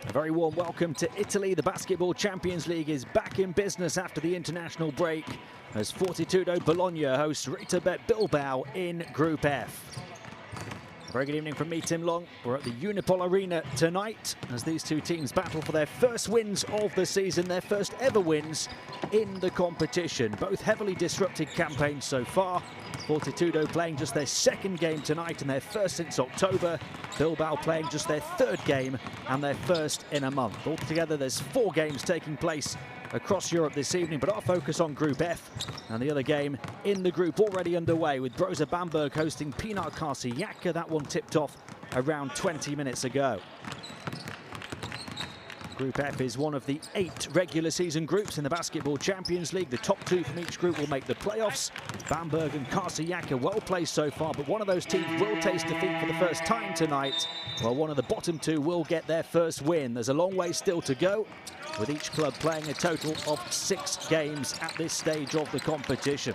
A very warm welcome to Italy. The Basketball Champions League is back in business after the international break as Fortitudo Bologna hosts RETAbet Bilbao in Group F. A very good evening from me, Tim Long. We're at the Unipol Arena tonight as these two teams battle for their first wins of the season, their first ever wins in the competition. Both heavily disrupted campaigns so far. Fortitudo playing just their second game tonight and their first since October. Bilbao playing just their third game and their first in a month. Altogether, there's 4 games taking place across Europe this evening, but our focus on Group F and the other game in the group already underway with Brose Bamberg hosting Pinar Karsiaka. That one tipped off around 20 minutes ago. Group F is one of the 8 regular season groups in the Basketball Champions League. The top 2 from each group will make the playoffs. Bamberg and Karsiaka well placed so far, but one of those teams will taste defeat for the first time tonight, while one of the bottom 2 will get their first win. There's a long way still to go, with each club playing a total of 6 games at this stage of the competition.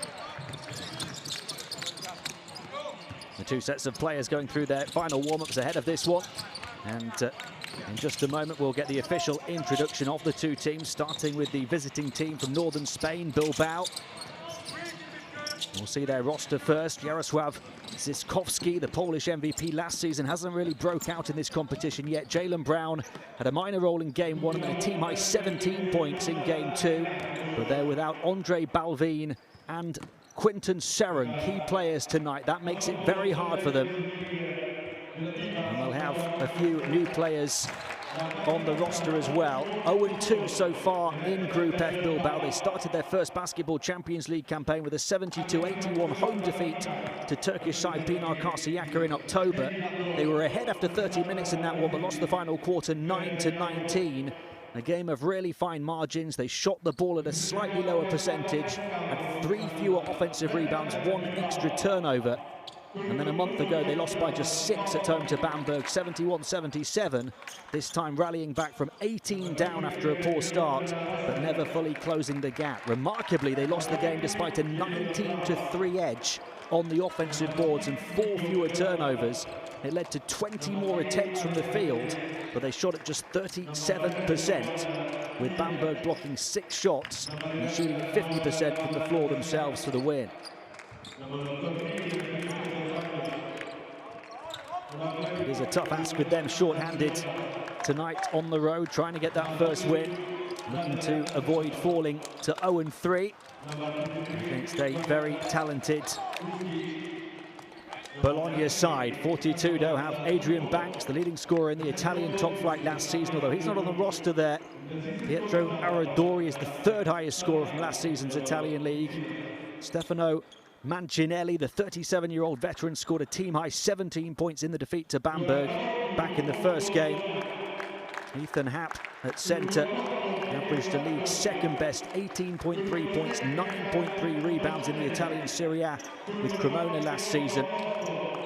The 2 sets of players going through their final warm-ups ahead of this one, and in just a moment, we'll get the official introduction of the 2 teams, starting with the visiting team from northern Spain, Bilbao. We'll see their roster first. Jarosław Zyskowski, the Polish MVP last season, hasn't really broke out in this competition yet. Jaylen Brown had a minor role in Game 1 and a team-high 17 points in Game 2. But they're without Ondrej Balvin and Quinton Serran, key players tonight. That makes it very hard for them. And they'll have a few new players on the roster as well. 0-2 so far in Group F. Bilbao. They started their first Basketball Champions League campaign with a 72-81 home defeat to Turkish side Pinar Karsiaka in October. They were ahead after 30 minutes in that one, but lost the final quarter 9-19. A game of really fine margins. They shot the ball at a slightly lower percentage, had 3 fewer offensive rebounds, 1 extra turnover. And then a month ago, they lost by just 6 at home to Bamberg, 71-77. This time rallying back from 18 down after a poor start, but never fully closing the gap. Remarkably, they lost the game despite a 19-3 edge on the offensive boards and 4 fewer turnovers. It led to 20 more attempts from the field, but they shot at just 37%, with Bamberg blocking 6 shots and shooting at 50% from the floor themselves for the win. It is a tough ask with them short-handed tonight on the road, trying to get that first win, looking to avoid falling to 0-3 against a very talented Bologna side. Fortitudo have Adrian Banks, the leading scorer in the Italian top flight last season, although he's not on the roster there. Pietro Aradori is the 3rd highest scorer from last season's Italian league. Stefano Mancinelli, the 37-year-old veteran, scored a team-high 17 points in the defeat to Bamberg back in the first game. Ethan Happ at centre averaged a league 2nd best, 18.3 points, 9.3 rebounds in the Italian Serie A with Cremona last season.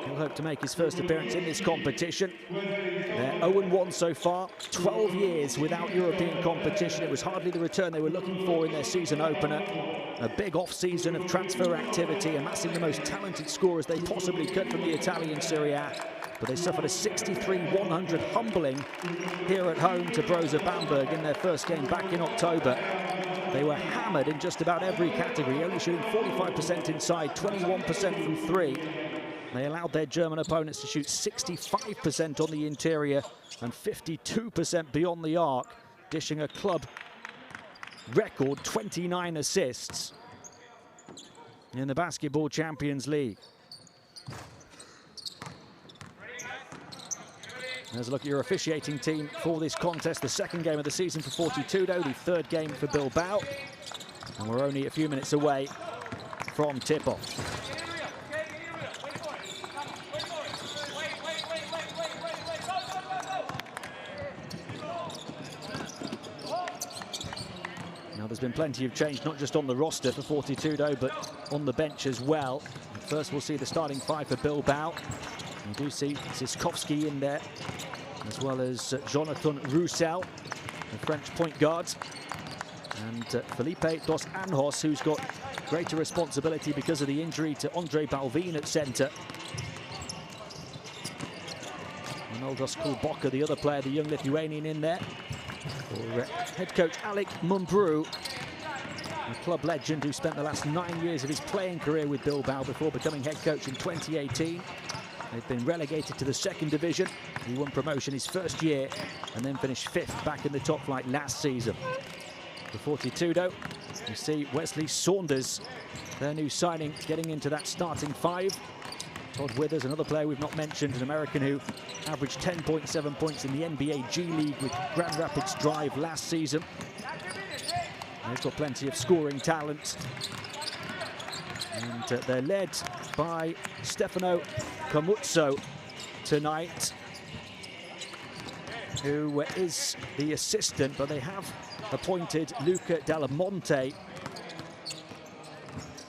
He'll hope to make his first appearance in this competition. They're 0-1 so far, 12 years without European competition. It was hardly the return they were looking for in their season opener. A big off-season of transfer activity, amassing the most talented scorers they possibly could from the Italian Serie A. But they suffered a 63-100 humbling here at home to Brose Bamberg in their first game back in October. They were hammered in just about every category, only shooting 45% inside, 21% from 3. They allowed their German opponents to shoot 65% on the interior and 52% beyond the arc, dishing a club record 29 assists in the Basketball Champions League. There's a look at your officiating team for this contest. The 2nd game of the season for Fortitudo, the 3rd game for Bilbao. And we're only a few minutes away from tip-off. Now, there's been plenty of change, not just on the roster for Fortitudo, but on the bench as well. First, we'll see the starting 5 for Bilbao. We do see Zyskowski in there, as well as Jonathan Roussel, the French point guard, and Felipe dos Anjos, who's got greater responsibility because of the injury to Ondrej Balvin at centre. Valdos Kulboka, the other player, the young Lithuanian in there. For head coach Alek Mumbrou, a club legend who spent the last 9 years of his playing career with Bilbao before becoming head coach in 2018. They've been relegated to the second division. He won promotion his first year and then finished 5th back in the top flight last season. For Fortitudo, you see Wesley Saunders, their new signing, getting into that starting 5. Todd Withers, another player we've not mentioned, an American who averaged 10.7 points in the NBA G League with Grand Rapids Drive last season. They've got plenty of scoring talent. And they're led by Stefano Camuzzo tonight, who is the assistant, but they have appointed Luca Della Monte,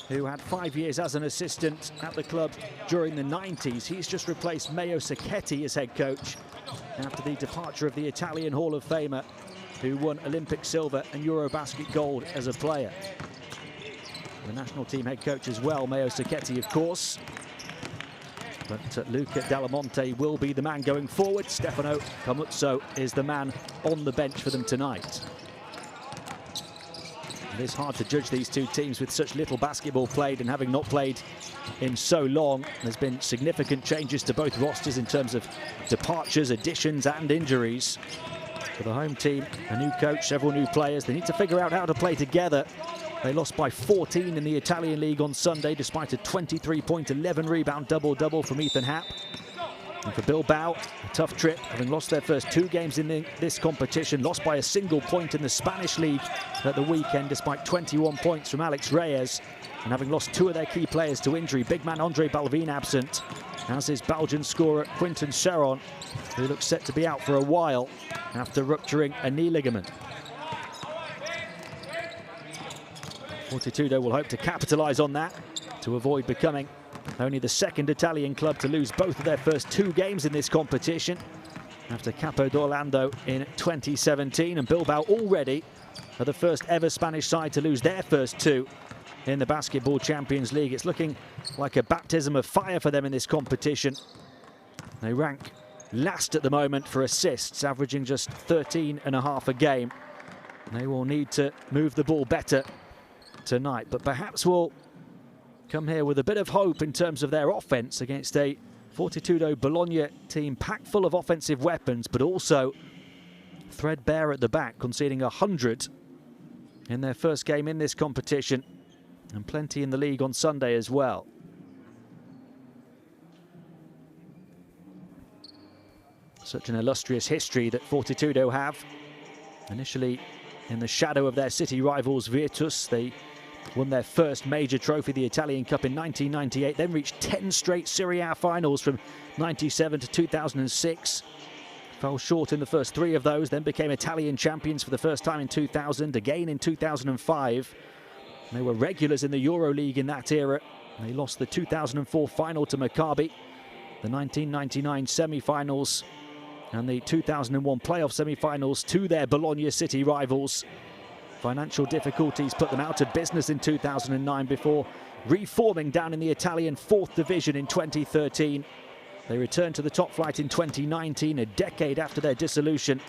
who had 5 years as an assistant at the club during the 90s. He's just replaced Mayo Sacchetti as head coach after the departure of the Italian Hall of Famer, who won Olympic silver and Eurobasket gold as a player. The national team head coach as well, Mayo Sacchetti, of course. But Luca Della Monte will be the man going forward. Stefano Camuzzo is the man on the bench for them tonight. It is hard to judge these two teams with such little basketball played, and having not played in so long. There's been significant changes to both rosters in terms of departures, additions and injuries. For the home team, a new coach, several new players. They need to figure out how to play together. They lost by 14 in the Italian League on Sunday, despite a 23-point, 11-rebound double-double from Ethan Happ. And for Bilbao, a tough trip, having lost their first 2 games in this competition, lost by a single point in the Spanish League at the weekend, despite 21 points from Alex Reyes, and having lost 2 of their key players to injury. Big man Andre Balvin absent, as is Belgian scorer Quinton Serron, who looks set to be out for a while after rupturing a knee ligament. Fortitudo will hope to capitalise on that to avoid becoming only the second Italian club to lose both of their first 2 games in this competition after Capo d'Orlando in 2017, and Bilbao already are the first ever Spanish side to lose their first 2 in the Basketball Champions League. It's looking like a baptism of fire for them in this competition. They rank last at the moment for assists, averaging just 13.5 a game. They will need to move the ball better tonight, but perhaps will come here with a bit of hope in terms of their offense against a Fortitudo Bologna team packed full of offensive weapons, but also threadbare at the back, conceding 100 in their first game in this competition, and plenty in the league on Sunday as well. Such an illustrious history that Fortitudo have. Initially in the shadow of their city rivals Virtus, they won their first major trophy, the Italian Cup, in 1998, then reached 10 straight Serie A finals from 97 to 2006. Fell short in the first 3 of those, then became Italian champions for the first time in 2000, again in 2005. They were regulars in the EuroLeague in that era. They lost the 2004 final to Maccabi, the 1999 semi-finals and the 2001 playoff semi-finals to their Bologna city rivals. Financial difficulties put them out of business in 2009 before reforming down in the Italian 4th division in 2013. They returned to the top flight in 2019, a decade after their dissolution.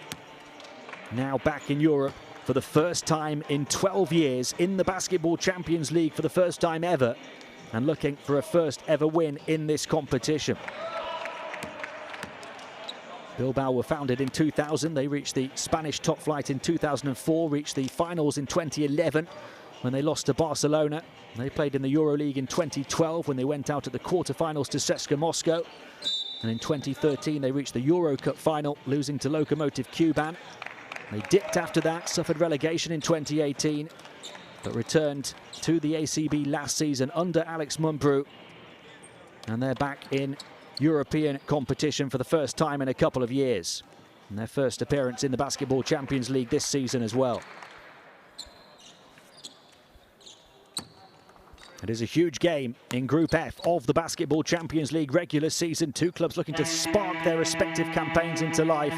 Now back in Europe for the first time in 12 years in the Basketball Champions League for the first time ever, and looking for a first ever win in this competition. Bilbao were founded in 2000. They reached the Spanish top flight in 2004, reached the finals in 2011 when they lost to Barcelona. They played in the EuroLeague in 2012 when they went out at the quarterfinals to CSKA Moscow. And in 2013 they reached the Euro Cup final, losing to Lokomotiv Kuban. They dipped after that, suffered relegation in 2018, but returned to the ACB last season under Alex Mumbrou. And they're back in European competition for the first time in a couple of years, and their first appearance in the Basketball Champions League this season as well. It is a huge game in Group F of the Basketball Champions League regular season. 2 clubs looking to spark their respective campaigns into life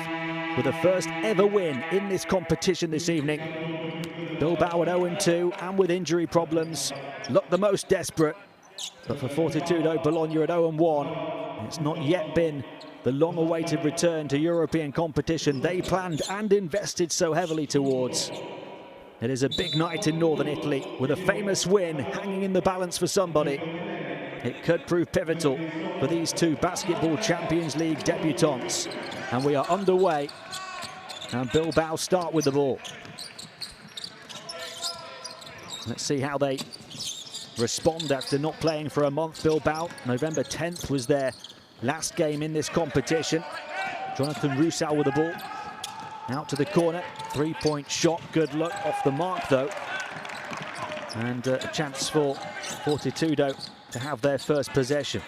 with a first ever win in this competition this evening. Bilbao at 0-2 and with injury problems look the most desperate. But for Fortitudo Bologna at 0-1, it's not yet been the long-awaited return to European competition they planned and invested so heavily towards. It is a big night in northern Italy with a famous win hanging in the balance for somebody. It could prove pivotal for these two Basketball Champions League debutants. And we are underway. And Bilbao start with the ball. Let's see how they respond after not playing for a month. Bilbao, November 10th was their last game in this competition. Jonathan Roussel with the ball. Out to the corner, three-point shot, good luck, off the mark though. And a chance for Fortitudo to have their first possession.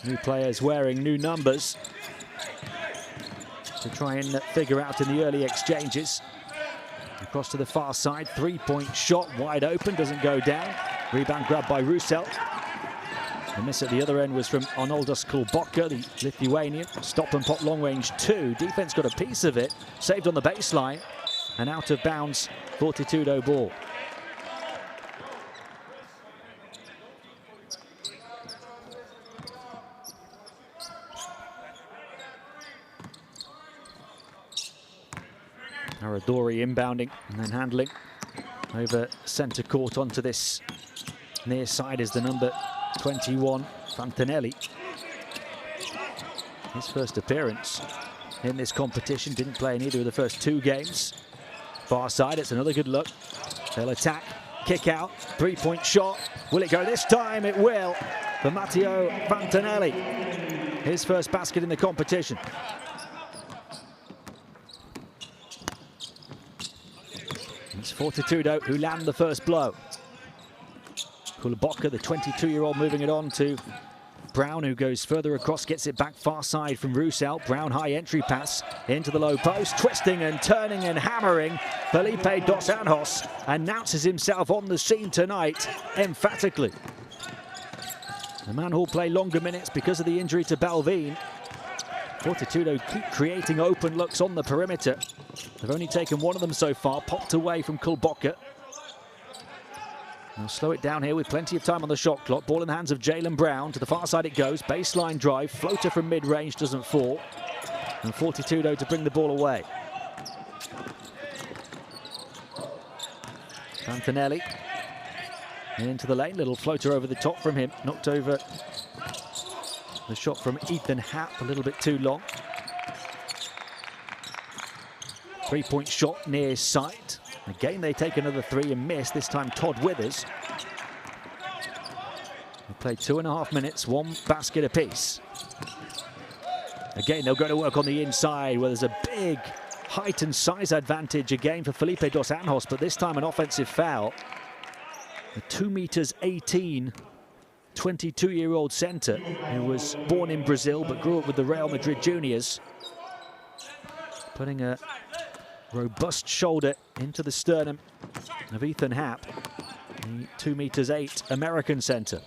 New players wearing new numbers to try and figure out in the early exchanges. Across to the far side, three-point shot, wide open, doesn't go down. Rebound grabbed by Roussel. The miss at the other end was from Arnoldas Kulboka, the Lithuanian. Stop and pop long range two. Defense got a piece of it, saved on the baseline, and out of bounds, Fortitudo ball. Aradori inbounding and then handling over centre court onto this near side is the number 21, Fantanelli. His first appearance in this competition, didn't play in either of the first two games. Far side, it's another good look. They'll attack, kick out, three-point shot. Will it go this time? It will, for Matteo Fantanelli. His first basket in the competition. It's Fortitudo who land the first blow. Kulboka, the 22-year-old, moving it on to Brown, who goes further across, gets it back far side from Roussel. Brown, high entry pass into the low post, twisting and turning and hammering. Felipe dos Anjos announces himself on the scene tonight emphatically. The man who'll play longer minutes because of the injury to Balvin. Fortitudo keep creating open looks on the perimeter. They've only taken one of them so far, popped away from Kulboka. They'll slow it down here with plenty of time on the shot clock. Ball in the hands of Jalen Brown. To the far side it goes. Baseline drive. Floater from mid-range doesn't fall. And Fortitudo to bring the ball away. Fantanelli into the lane. Little floater over the top from him. Knocked over the shot from Ethan Happ. A little bit too long. Three-point shot near sight. Again, they take another three and miss, this time Todd Withers. They played 2.5 minutes, one basket apiece. Again, they'll go to work on the inside where there's a big height and size advantage again for Felipe dos Anjos, but this time an offensive foul. A 2'18", 22-year-old center who was born in Brazil but grew up with the Real Madrid juniors. Putting a robust shoulder into the sternum of Ethan Happ, the 2'8" American center.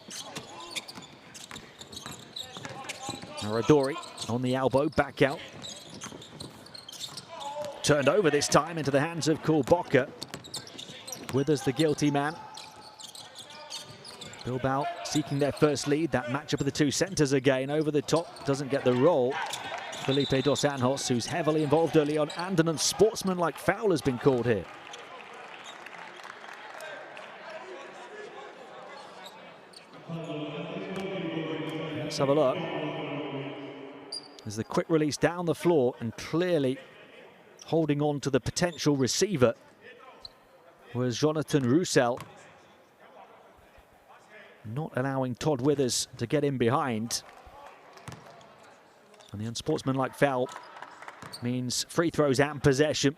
Aradori on the elbow, back out. Turned over this time into the hands of Kulboka. Withers the guilty man. Bilbao seeking their first lead. That matchup of the two centers again over the top. Doesn't get the roll. Felipe dos Anjos, who's heavily involved early on, and an unsportsmanlike foul has been called here. Let's have a look. There's the quick release down the floor and clearly holding on to the potential receiver was Jonathan Roussel. Not allowing Todd Withers to get in behind. And the unsportsmanlike foul means free throws and possession.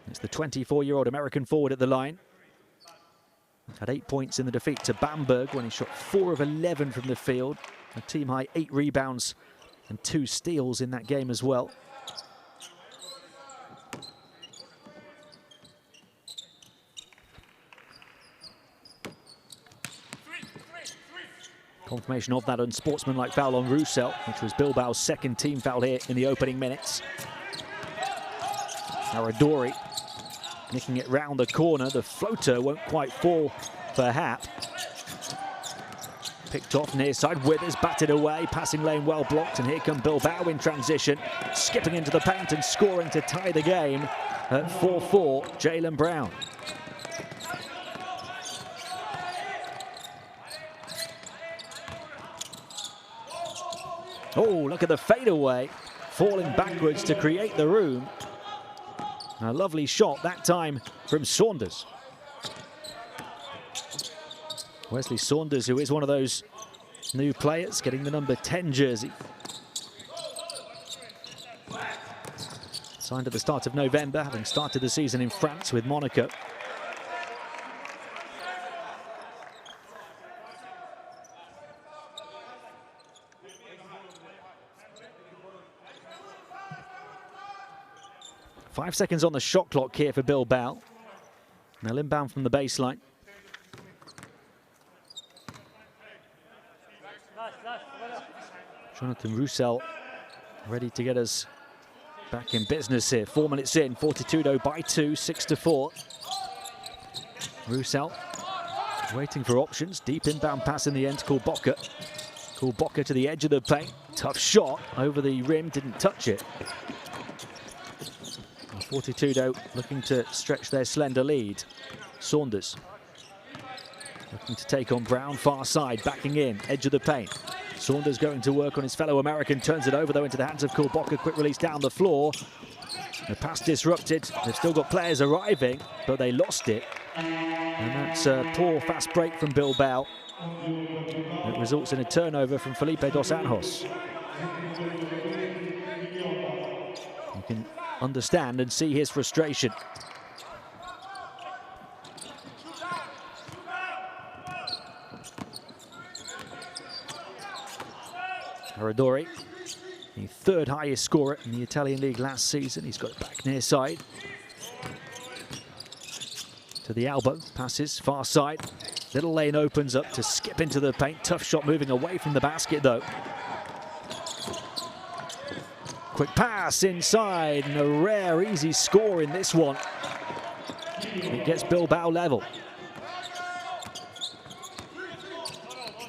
It's the 24-year-old American forward at the line. Had 8 points in the defeat to Bamberg when he shot 4 of 11 from the field. A team-high 8 rebounds and 2 steals in that game as well. Confirmation of that unsportsmanlike foul on Roussel, which was Bilbao's second team foul here in the opening minutes. Aradori nicking it round the corner. The floater won't quite fall for Happ. Picked off near side, Withers batted away, passing lane well blocked, and here come Bilbao in transition, skipping into the paint and scoring to tie the game at 4-4, Jaylen Brown. Oh, look at the fadeaway, falling backwards to create the room. A lovely shot, that time from Saunders. Wesley Saunders, who is one of those new players, getting the number 10 jersey. Signed at the start of November, having started the season in France with Monaco. Five seconds on the shot clock here for Bilbao. Now inbound from the baseline. Jonathan Roussel ready to get us back in business here. 4 minutes in, Fortitudo by 2, 6-4. Roussel waiting for options. Deep inbound pass in the end to Kulboka. Kulboka to the edge of the paint. Tough shot over the rim, didn't touch it. And Fortitudo looking to stretch their slender lead. Saunders looking to take on Brown, far side, backing in, edge of the paint. Saunders going to work on his fellow American, turns it over though into the hands of Kulboka, quick release down the floor. The pass disrupted, they've still got players arriving, but they lost it. And that's a poor fast break from Bilbao. It results in a turnover from Felipe dos Anjos. You can understand and see his frustration. Aradori, the third highest scorer in the Italian league last season. He's got it back near side. To the elbow, passes far side. Little lane opens up to skip into the paint. Tough shot moving away from the basket though. Quick pass inside and a rare easy score in this one. It gets Bilbao level.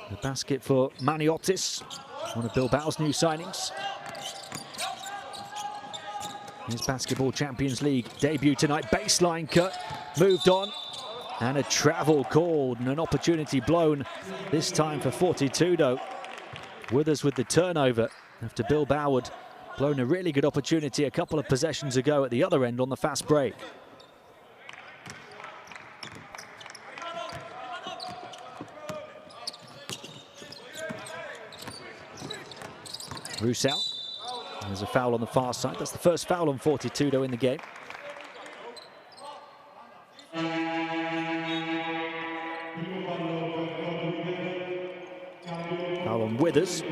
The basket for Maniotis, one of Bilbao's new signings. His Basketball Champions League debut tonight. Baseline cut, moved on, and a travel called and an opportunity blown, this time for Fortitudo. Withers with the turnover after Bilbao had blown a really good opportunity a couple of possessions ago at the other end on the fast break. Roussel, there's a foul on the far side. That's the first foul on Fortitudo in the game. Foul on Withers.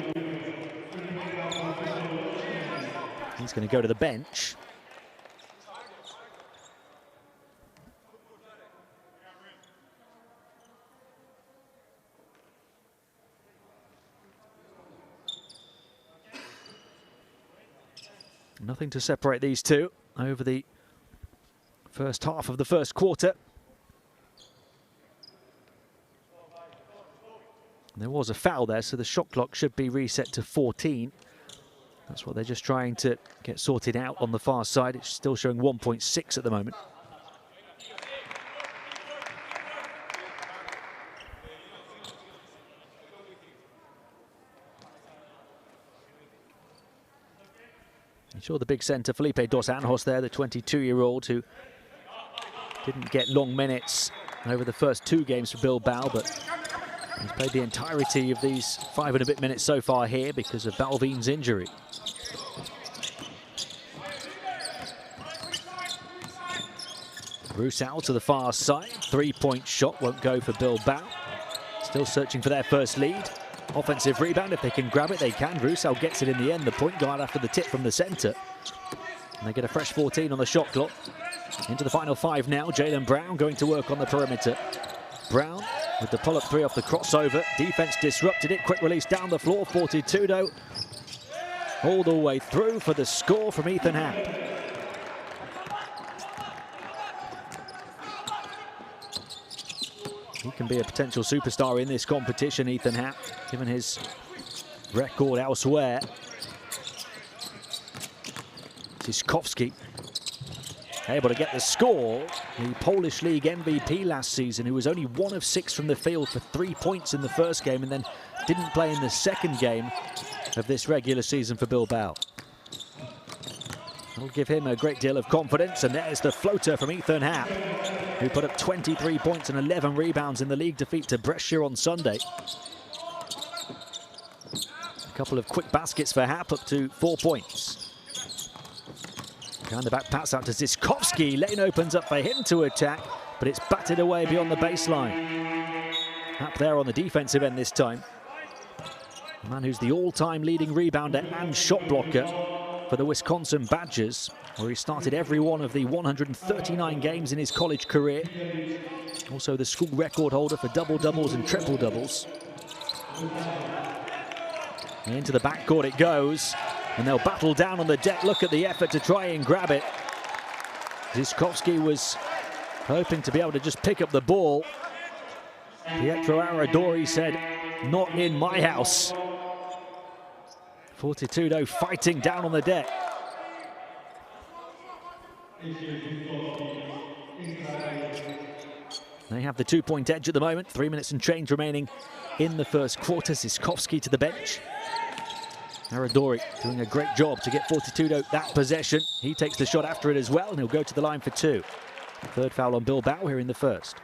He's going to go to the bench. Nothing to separate these two over the first half of the first quarter. There was a foul there, so the shot clock should be reset to 14. That's what they're just trying to get sorted out on the far side. It's still showing 1.6 at the moment. You saw the big centre, Felipe dos Anjos there, the 22-year-old who didn't get long minutes over the first two games for Bilbao, but he's played the entirety of these 5 and a bit minutes so far here because of Balvin's injury. Roussel to the far side, three-point shot won't go for Bilbao. Still searching for their first lead. Offensive rebound, if they can grab it, they can. Roussel gets it in the end, the point guard after the tip from the centre. And they get a fresh 14 on the shot clock. Into the final 5 now, Jaylen Brown going to work on the perimeter. Brown with the pull-up 3 off the crossover. Defense disrupted it, quick release down the floor. Fortitudo all the way through for the score from Ethan Happ. He can be a potential superstar in this competition, Ethan Happ, given his record elsewhere. Zyskowski able to get the score. The Polish League MVP last season, who was only 1 of 6 from the field for 3 points in the first game and then didn't play in the second game of this regular season for Bilbao. That'll give him a great deal of confidence, and there's the floater from Ethan Happ, who put up 23 points and 11 rebounds in the league defeat to Brescia on Sunday. A couple of quick baskets for Happ, up to 4 points. Behind the back pass out to Zyskowski. Lane opens up for him to attack, but it's batted away beyond the baseline. Happ there on the defensive end this time. The man who's the all-time leading rebounder and shot blocker for the Wisconsin Badgers, where he started every one of the 139 games in his college career. Also the school record holder for double-doubles and triple-doubles. Into the backcourt it goes, and they'll battle down on the deck. Look at the effort to try and grab it. Zyskowski was hoping to be able to just pick up the ball. Pietro Aradori said, "Not in my house." Fortitudo fighting down on the deck. They have the 2-point edge at the moment. 3 minutes and change remaining in the first quarter. Zyskowski to the bench. Aradori doing a great job to get Fortitudo that possession. He takes the shot after it as well, and he'll go to the line for 2. Third foul on Bilbao here in the first.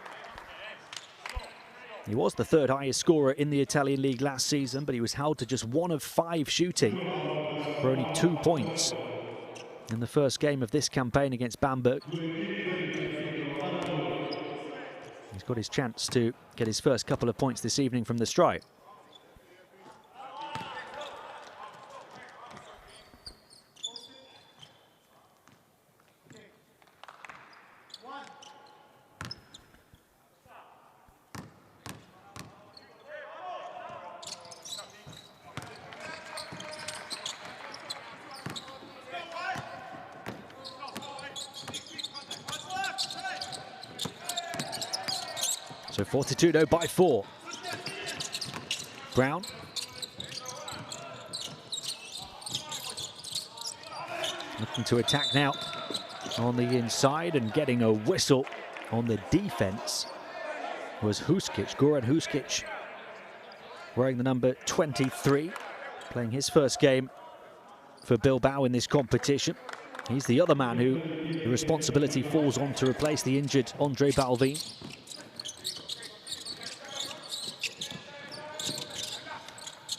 He was the 3rd highest scorer in the Italian league last season, but he was held to just 1 of 5 shooting for only 2 points in the first game of this campaign against Bamberg. He's got his chance to get his first couple of points this evening from the stripe. So Fortitudo by 4. Brown. Looking to attack now on the inside, and getting a whistle on the defense was Huskic. Goran Huskic, wearing the number 23, playing his first game for Bilbao in this competition. He's the other man who the responsibility falls on to replace the injured Andre Balvin.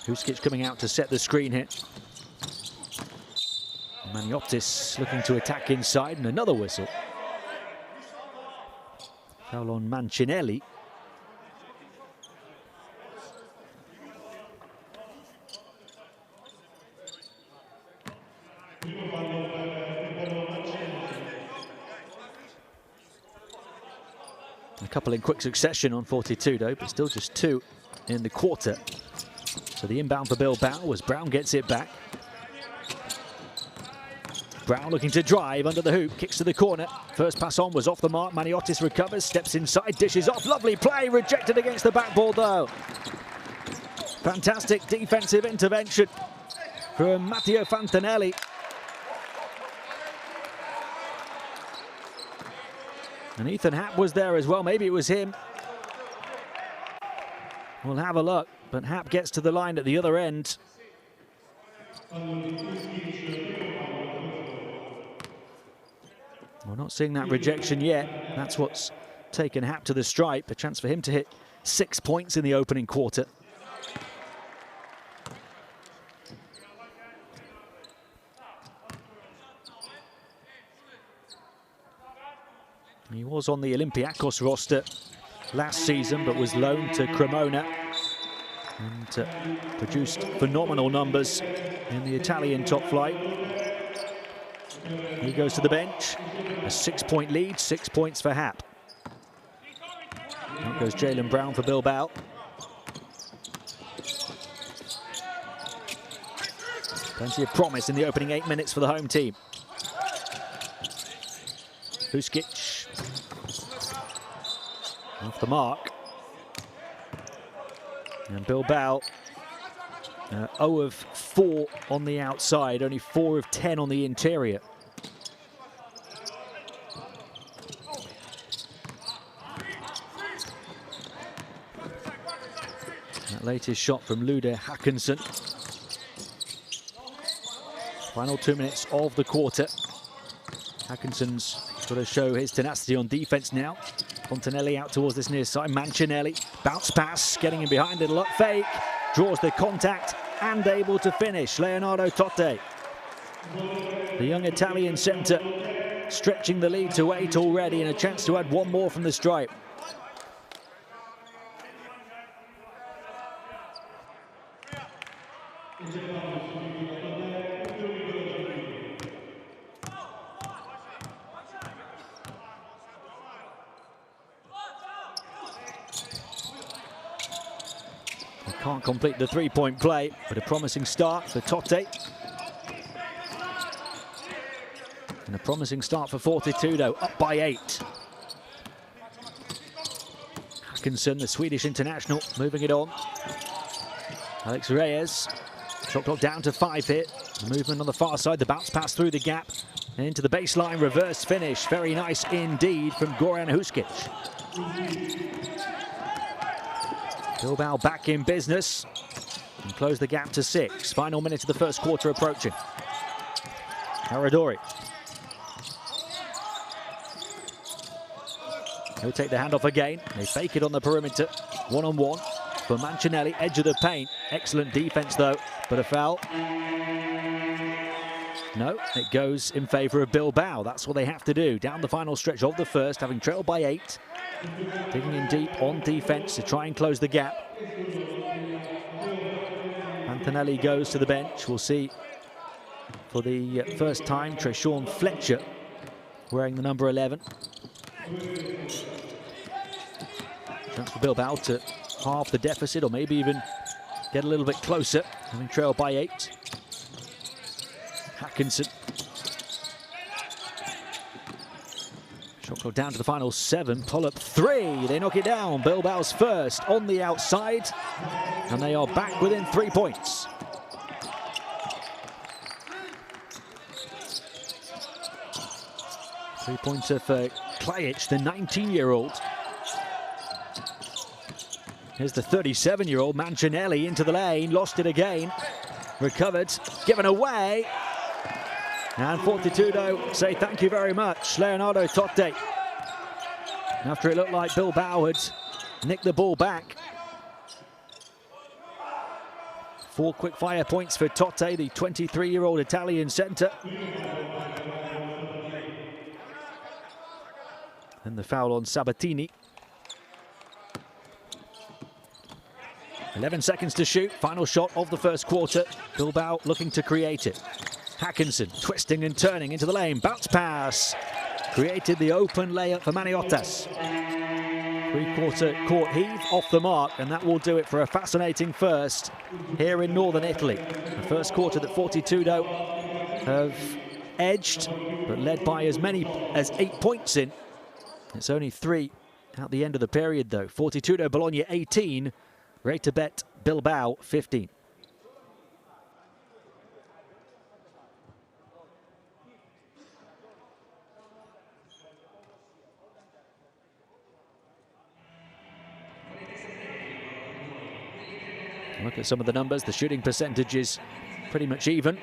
Huskic coming out to set the screen here. Maniotis looking to attack inside, and another whistle. Foul on Mancinelli. A couple in quick succession on Fortitudo, but still just 2 in the quarter. So the inbound for Bilbao was Brown gets it back. Brown looking to drive under the hoop, kicks to the corner. First pass on was off the mark. Maniotis recovers, steps inside, dishes off. Lovely play, rejected against the backboard though. Fantastic defensive intervention from Matteo Fantanelli. And Ethan Happ was there as well. Maybe it was him. We'll have a look, but Happ gets to the line at the other end. We're not seeing that rejection yet. That's what's taken Happ to the stripe. A chance for him to hit 6 points in the opening quarter. He was on the Olympiacos roster last season, but was loaned to Cremona and produced phenomenal numbers in the Italian top flight. He goes to the bench. A 6-point lead, 6 points for Happ. Out goes Jalen Brown for Bilbao. Plenty of promise in the opening 8 minutes for the home team. Huskic off the mark. And Bilbao 0 of 4 on the outside, only 4 of 10 on the interior. That latest shot from Lude Haakonsen. Final 2 minutes of the quarter. Haakonsen's got to show his tenacity on defense now. Fontanelli out towards this near side. Mancinelli, bounce pass, getting in behind, little up fake, draws the contact and able to finish. Leonardo Totti, the young Italian centre, stretching the lead to 8 already and a chance to add 1 more from the stripe. Can't complete the 3-point play, but a promising start for Totti. And a promising start for Fortitudo, up by 8. Haakonsen, the Swedish international, moving it on. Alex Reyes, shot clock down to 5 here. The movement on the far side, the bounce pass through the gap. Into the baseline, reverse finish. Very nice indeed from Goran Huskic. Bilbao back in business and close the gap to 6. Final minute of the first quarter approaching. Haradori. He'll take the handoff again. They fake it on the perimeter. One-on-one for Mancinelli, edge of the paint. Excellent defense though, but a foul. No, it goes in favor of Bilbao. That's what they have to do. Down the final stretch of the first, having trailed by 8. Digging in deep on defense to try and close the gap. Antonelli goes to the bench. We'll see for the first time Treshawn Fletcher wearing the number 11. Chance for Bilbao to halve the deficit or maybe even get a little bit closer, having trailed by 8. Haakonsen. Shot clock down to the final 7. Pull-up 3. They knock it down. Bilbao's first on the outside. And they are back within 3 points. Three-pointer for Klajic, the 19-year-old. Here's the 37-year-old Mancinelli into the lane. Lost it again. Recovered. Given away. And Fortitudo say thank you very much. Leonardo Totti. After it looked like Bilbao had nicked the ball back. 4 quick-fire points for Totti, the 23-year-old Italian centre. And the foul on Sabatini. 11 seconds to shoot. Final shot of the first quarter. Bilbao looking to create it. Haakonsen twisting and turning into the lane. Bounce pass. Created the open layup for Maniotas. Three-quarter court heave off the mark, and that will do it for a fascinating first here in northern Italy. The first quarter that Fortitudo have edged, but led by as many as 8 points in. It's only 3 at the end of the period, though. Fortitudo Bologna 18, RETAbet Bilbao 15. Look at some of the numbers. The shooting percentage is pretty much even.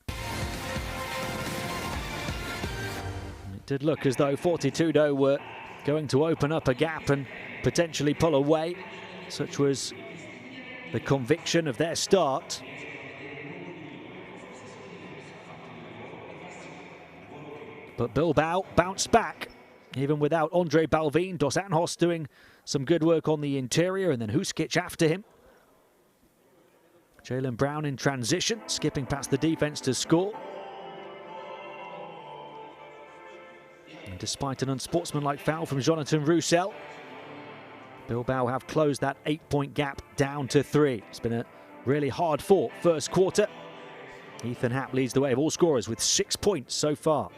It did look as though Fortitudo were going to open up a gap and potentially pull away. Such was the conviction of their start. But Bilbao bounced back, even without Andre Balvin. Dos Anjos doing some good work on the interior, and then Huskic after him. Jalen Brown in transition, skipping past the defense to score. And despite an unsportsmanlike foul from Jonathan Roussel, Bilbao have closed that 8-point gap down to 3. It's been a really hard-fought first quarter. Ethan Happ leads the way of all scorers with 6 points so far.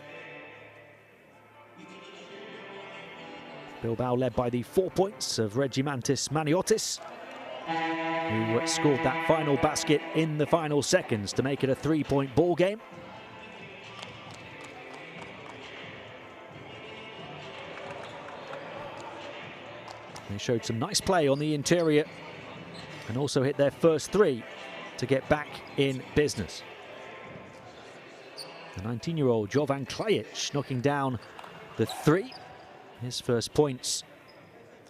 Bilbao led by the 4 points of RETAbet Maniotis, who scored that final basket in the final seconds to make it a 3-point ball game. They showed some nice play on the interior and also hit their first three to get back in business. The 19-year-old Jovan Klajic knocking down the three, his first points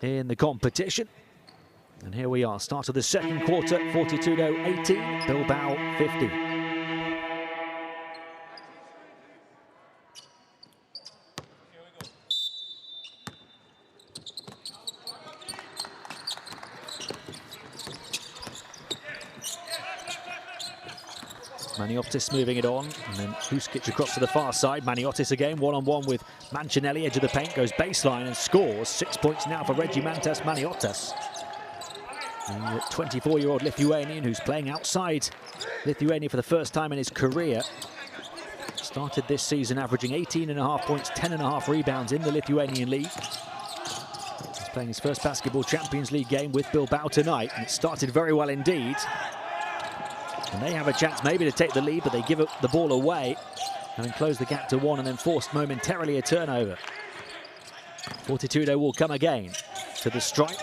in the competition. And here we are, start of the second quarter, Fortitudo 18, Bilbao 15. Maniotis moving it on, and then Huskic across to the far side. Maniotis again, one-on-one with Mancinelli, edge of the paint, goes baseline and scores. 6 points now for RETAbet Maniotis. The 24-year-old Lithuanian who's playing outside Lithuania for the first time in his career. Started this season averaging 18.5 points, 10.5 rebounds in the Lithuanian league. He's playing his first Basketball Champions League game with Bilbao tonight, and it started very well indeed. And they have a chance maybe to take the lead, but they give the ball away, having closed the gap to one and then forced momentarily a turnover. Fortitudo will come again to the stripe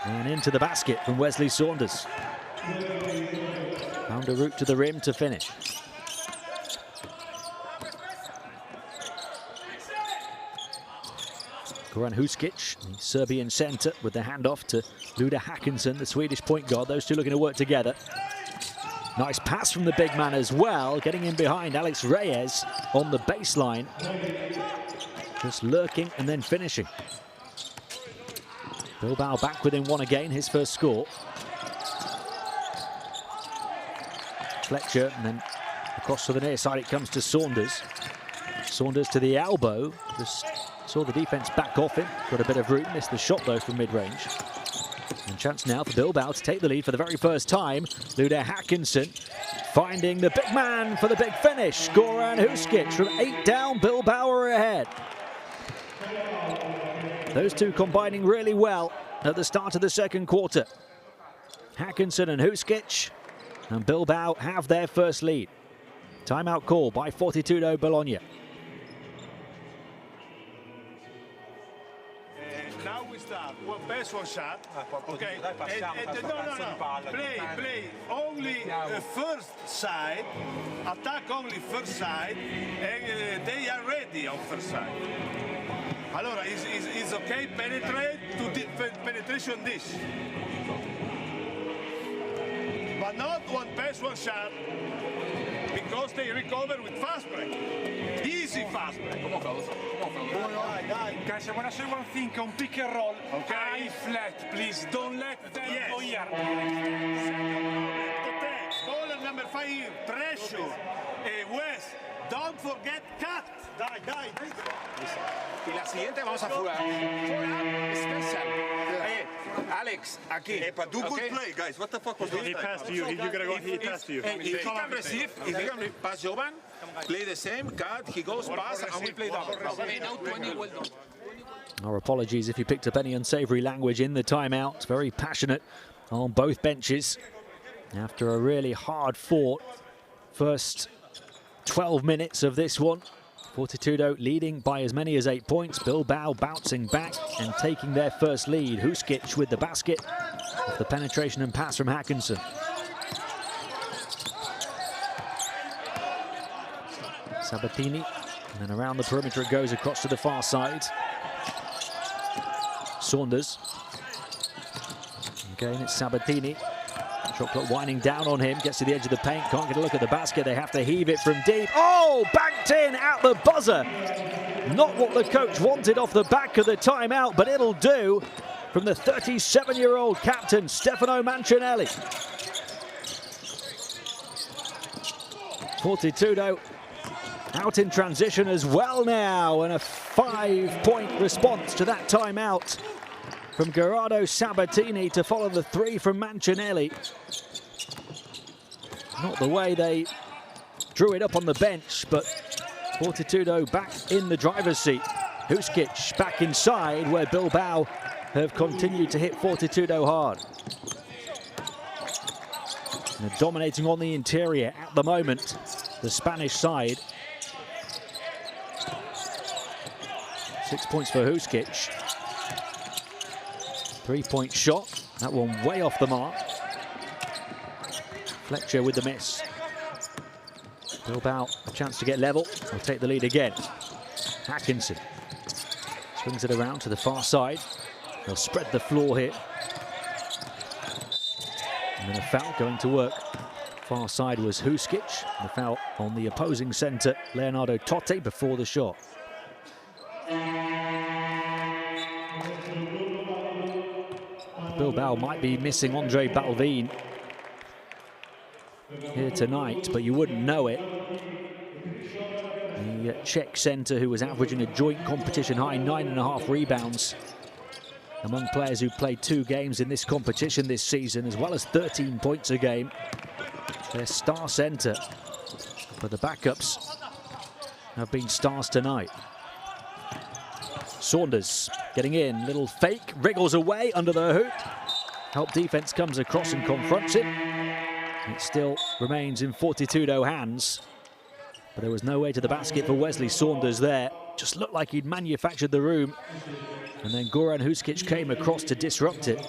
and into the basket from Wesley Saunders. Found a route to the rim to finish. Goran Huskic, the Serbian centre, with the handoff to Luda Hackinson, the Swedish point guard. Those two looking to work together. Nice pass from the big man as well, getting in behind Alex Reyes on the baseline. Just lurking and then finishing. Bilbao back within one again, his first score. Fletcher, and then across to the near side it comes to Saunders. Saunders to the elbow, just saw the defense back off him, got a bit of room, missed the shot though from mid-range. And chance now for Bilbao to take the lead for the very first time. Luda Hackinson finding the big man for the big finish. Goran Huskic from 8 down, Bilbao are ahead. Those two combining really well at the start of the second quarter. Hackinson and Huskic, and Bilbao have their first lead. Timeout call by Fortitudo Bologna. Now we start. One pass, one shot. Okay. No. Play only first side. Attack only first side. And they are ready on first side. Allora, is okay. Penetrate to the penetration dish. But not one pass, one shot. Because they recover with fast break. Easy fast break. Guys, I want to say one thing on pick and roll. Okay. Eye flat, please. Don't let them go here. Ball number 5 here. Pressure. West. Don't forget cut. Die. Y la siguiente vamos a jugar. Special. Alex, aquí. But do good play, guys. What the fuck was that? He passed to you. You're gonna go. He passed to you. If he can receive, if he can pass Jovan, play the same, cut, he goes, pass, and we play double. Our apologies if you picked up any unsavory language in the timeout. Very passionate on both benches after a really hard-fought first 12 minutes of this one. Fortitudo leading by as many as 8 points. Bilbao bouncing back and taking their first lead. Huskic with the basket. With the penetration and pass from Hackinson. Sabatini. And then around the perimeter it goes across to the far side. Saunders. Again, it's Sabatini. Shot clock winding down on him, gets to the edge of the paint, can't get a look at the basket, they have to heave it from deep. Oh, banked in at the buzzer. Not what the coach wanted off the back of the timeout, but it'll do from the 37-year-old captain, Stefano Mancinelli. Fortitudo out in transition as well now, and a 5-point response to that timeout from Gerardo Sabatini to follow the 3 from Mancinelli. Not the way they drew it up on the bench, but Fortitudo back in the driver's seat. Huskic back inside where Bilbao have continued to hit Fortitudo hard. And they're dominating on the interior at the moment, the Spanish side. 6 points for Huskic. 3-point shot, that one way off the mark. Fletcher with the miss. Bilbao a chance to get level, will take the lead again. Hackinson swings it around to the far side. They'll spread the floor here. And then a foul going to work. Far side was Huskic. The foul on the opposing centre, Leonardo Totti, before the shot. Bilbao might be missing Andre Balvin here tonight, but you wouldn't know it. The Czech centre, who was averaging a joint competition high 9.5 rebounds among players who played 2 games in this competition this season, as well as 13 points a game. Their star centre, but the backups have been stars tonight. Saunders getting in, little fake, wriggles away under the hoop. Help defense comes across and confronts it. It still remains in Fortitudo hands, but there was no way to the basket for Wesley Saunders there. Just looked like he'd manufactured the room, and then Goran Huskic came across to disrupt it.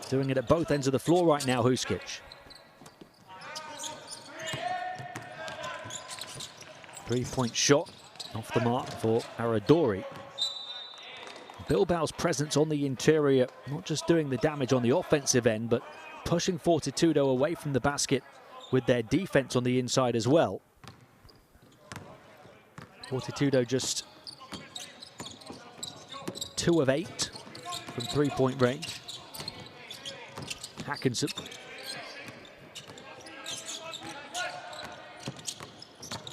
Doing it at both ends of the floor right now, Huskic. Three-point shot off the mark for Aradori. Bilbao's presence on the interior, not just doing the damage on the offensive end, but pushing Fortitudo away from the basket with their defense on the inside as well. Fortitudo just 2 of 8 from 3-point range. Hackinson.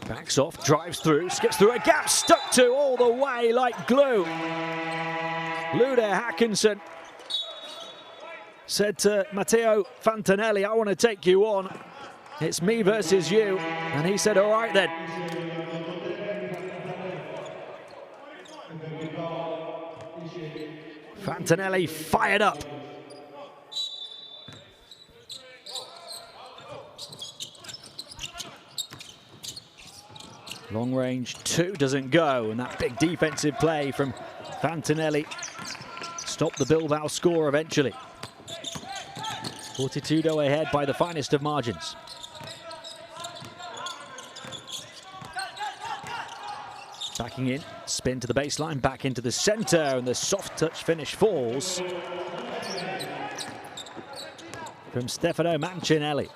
Backs off, drives through, skips through a gap, stuck to all the way like glue. Lude Hackinson said to Matteo Fantanelli, I want to take you on. It's me versus you. And he said, all right then. Fantanelli fired up. Long range 2 doesn't go, and that big defensive play from Fantanelli stopped the Bilbao score eventually. Fortitudo ahead by the finest of margins. Backing in, spin to the baseline, back into the center, and the soft touch finish falls from Stefano Mancinelli.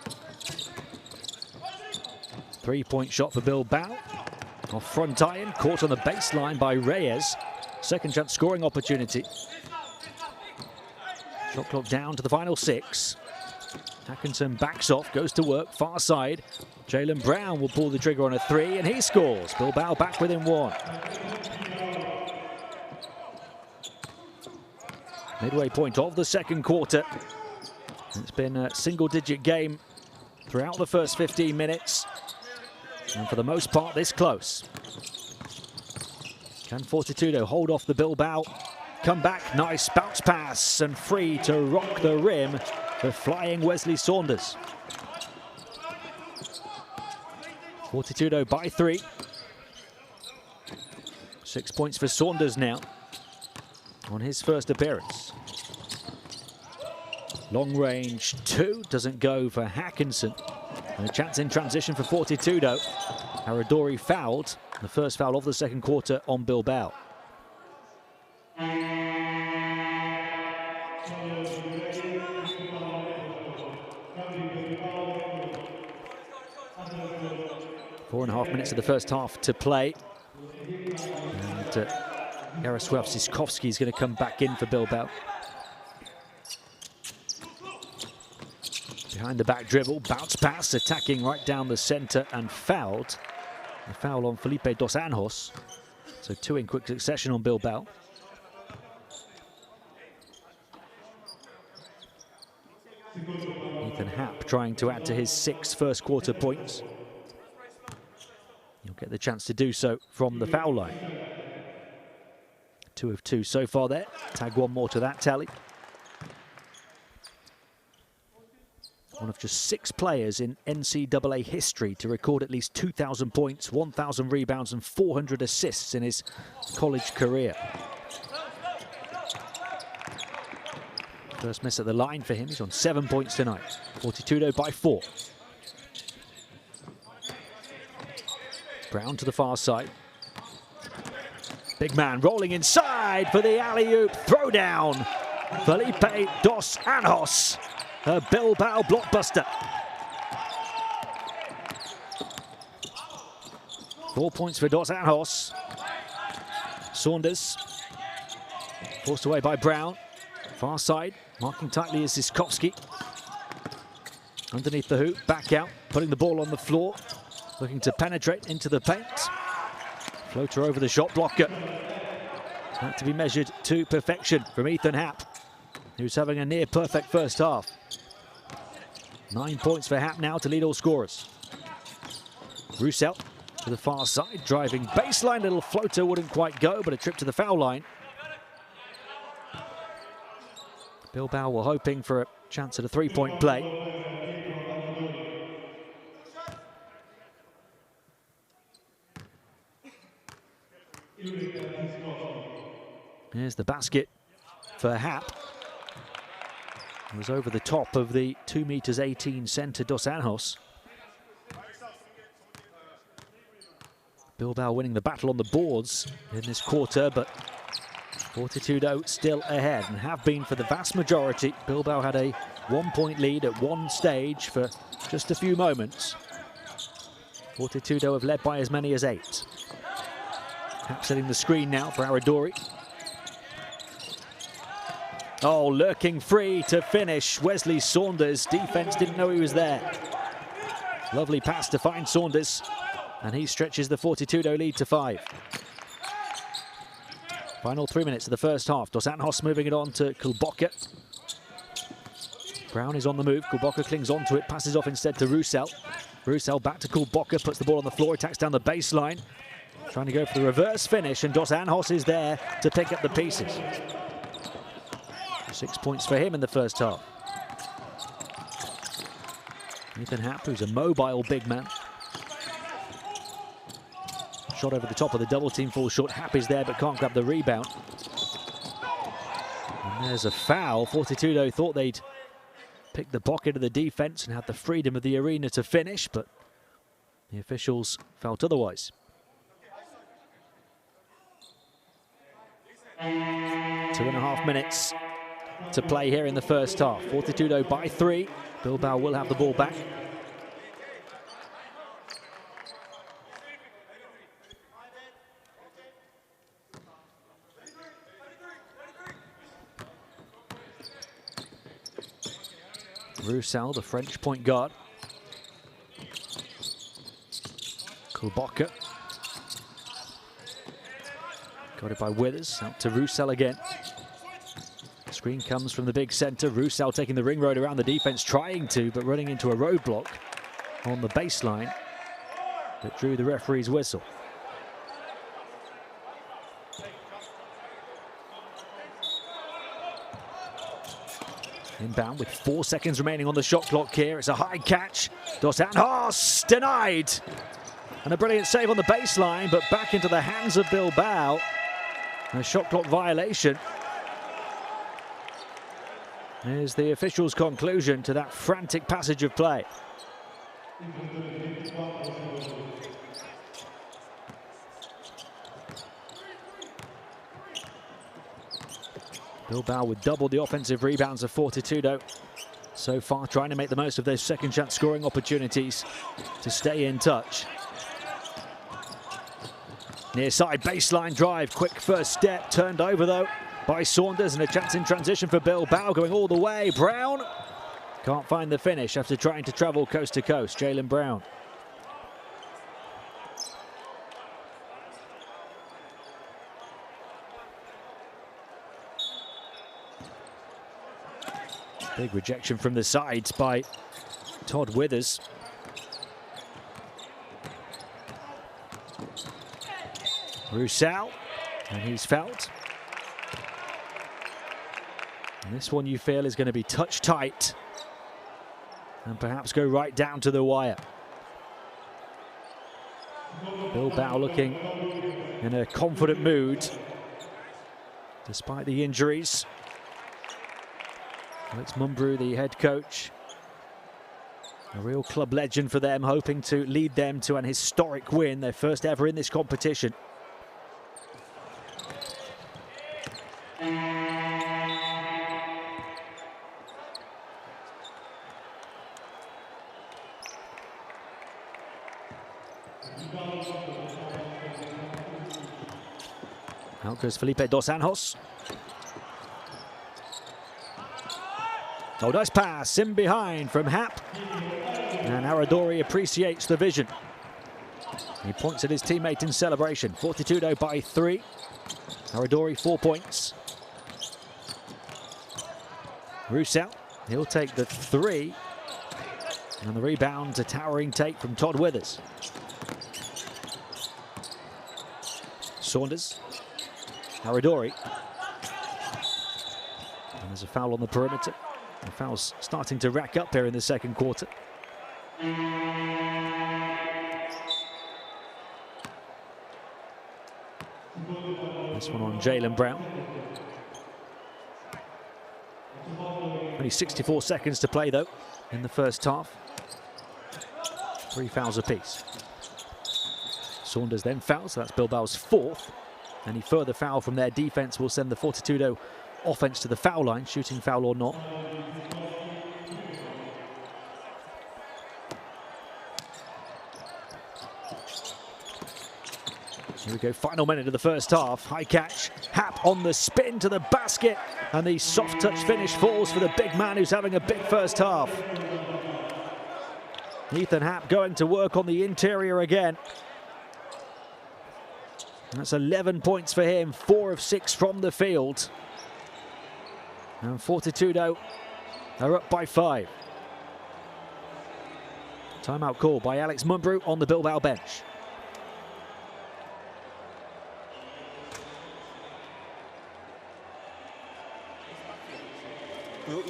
3-point shot for Bilbao. Off front iron, caught on the baseline by Reyes. Second chance scoring opportunity. Shot clock down to the final 6. Hackinson backs off, goes to work, far side. Jalen Brown will pull the trigger on a 3, and he scores. Bilbao back within 1. Midway point of the second quarter. It's been a single-digit game throughout the first 15 minutes. And for the most part, this close. Can Fortitudo hold off the Bilbao? Come back, nice bounce pass, and free to rock the rim for flying Wesley Saunders. Fortitudo by 3. 6 points for Saunders now on his first appearance. Long range 2 doesn't go for Hackinson. And a chance in transition for Fortitudo. Aradori fouled, the first foul of the second quarter on Bilbao. Four and a half minutes of the first half to play. And Jarosław Siskowski is going to come back in for Bilbao. Behind the back dribble, bounce pass, attacking right down the centre and fouled. A foul on Felipe Dos Anjos. So 2 in quick succession on Bilbao. Ethan Happ trying to add to his 6 first quarter points. He'll get the chance to do so from the foul line. 2 of 2 so far there. Tag one more to that tally. One of just 6 players in NCAA history to record at least 2,000 points, 1,000 rebounds and 400 assists in his college career. First miss at the line for him. He's on 7 points tonight. Fortitudo by 4. Brown to the far side. Big man rolling inside for the alley-oop throwdown. Felipe dos Anjos, a Bilbao blockbuster. 4 points for dos Anjos. Saunders forced away by Brown. Far side, marking tightly is Ziskowski. Underneath the hoop, back out, putting the ball on the floor. Looking to penetrate into the paint. Floater over the shot blocker. Had to be measured to perfection from Ethan Happ, who's having a near perfect first half. 9 points for Happ now to lead all scorers. Roussel to the far side, driving baseline. Little floater wouldn't quite go, but a trip to the foul line. Bilbao were hoping for a chance at a three-point play. Here's the basket for Happ. It was over the top of the 2'18" centre dos Anjos. Bilbao winning the battle on the boards in this quarter, but Fortitudo still ahead and have been for the vast majority. Bilbao had a 1-point lead at one stage for just a few moments. Fortitudo have led by as many as 8. Happ setting the screen now for Aradori. Oh, lurking free to finish. Wesley Saunders. Defense didn't know he was there. Lovely pass to find Saunders. And he stretches the Fortitudo lead to 5. Final 3 minutes of the first half. Dos Anjos moving it on to Kulboka. Brown is on the move. Kulboka clings onto it. Passes off instead to Roussel. Roussel back to Kulboka. Puts the ball on the floor. Attacks down the baseline. Trying to go for the reverse finish. And Dos Anjos is there to pick up the pieces. 6 points for him in the first half. Ethan Happ, who's a mobile big man. Shot over the top of the double team, falls short. Happ is there but can't grab the rebound. And there's a foul. Fortitudo thought they'd pick the pocket of the defense and had the freedom of the arena to finish, but the officials felt otherwise. 2.5 minutes to play here in the first half. Fortitudo by 3. Bilbao will have the ball back. Roussel, the French point guard. Kulboka. Got it by Withers, out to Roussel again. Screen comes from the big centre. Roussel taking the ring road around the defense, trying to, but running into a roadblock on the baseline that drew the referee's whistle. Inbound with 4 seconds remaining on the shot clock here. It's a high catch. Dos Anjos denied. And a brilliant save on the baseline, but back into the hands of Bilbao. A shot clock violation. Here's the official's conclusion to that frantic passage of play. Bilbao with double the offensive rebounds of Fortitudo so far, trying to make the most of those second chance scoring opportunities to stay in touch. Near side baseline drive, quick first step, turned over though by Saunders, and a chance in transition for Bilbao going all the way. Brown can't find the finish after trying to travel coast to coast. Jaylen Brown. Big rejection from the sides by Todd Withers. Roussel, and he's fouled. And this one you feel is going to be touch tight and perhaps go right down to the wire. Bilbao looking in a confident mood despite the injuries. Alex Mumbrou, the head coach, a real club legend for them, hoping to lead them to an historic win, their first ever in this competition. Out goes Felipe dos Anjos. Oh, nice pass in behind from Hap. And Aradori appreciates the vision. He points at his teammate in celebration. Fortitudo by 3. Aradori 4 points. Roussel, he'll take the 3. And the rebound, a towering take from Todd Withers. Saunders. Aradori. And there's a foul on the perimeter. The foul's starting to rack up here in the second quarter. This one on Jaylen Brown. Only 64 seconds to play though in the first half. 3 fouls apiece. Saunders then fouls, so that's Bilbao's 4th. Any further foul from their defense will send the Fortitudo offense to the foul line, shooting foul or not. Here we go, final minute of the first half. High catch, Hap on the spin to the basket, and the soft touch finish falls for the big man who's having a big first half. Ethan Hap going to work on the interior again. That's 11 points for him, 4 of 6 from the field. And Fortitudo are up by 5. Timeout call by Alex Mumbrou on the Bilbao bench.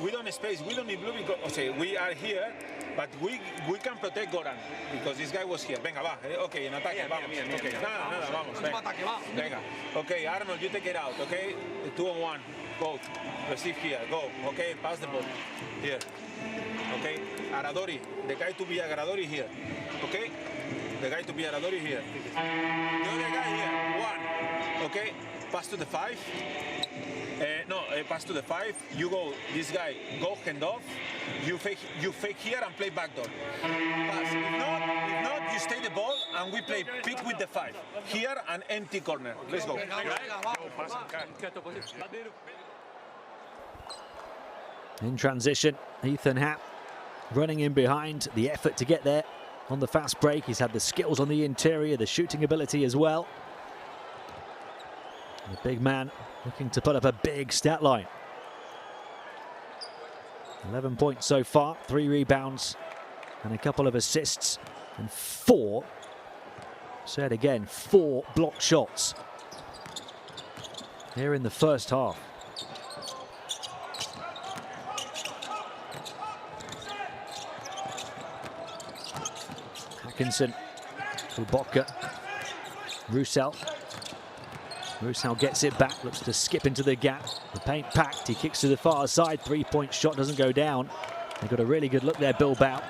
We don't space, we don't need blue because okay, we are here, but we can protect Goran because this guy was here. Venga, va, okay, en ataque, vamos. Okay, nada, vamos. Venga, okay, Arnold, you take it out, okay? 2-on-1, go, receive here, go, okay, pass the ball, here, okay? Aradori, the guy to be Aradori here, okay? The guy to be Aradori here. The other guy here, 1, okay? Pass to the 5. Pass to the 5. You go. This guy go hand off. You fake here and play backdoor. Pass. If not, you stay the ball and we play pick with the 5 here and empty corner. Let's go. In transition, Ethan Hap running in behind. The effort to get there on the fast break. He's had the skills on the interior, the shooting ability as well. The big man looking to put up a big stat line. 11 points so far, 3 rebounds and a couple of assists, and 4, said again, 4 block shots here in the first half. Atkinson, Kuboka, Roussel. Roussel gets it back, looks to skip into the gap. The paint packed, he kicks to the far side. 3-point shot doesn't go down. They've got a really good look there, Bilbao.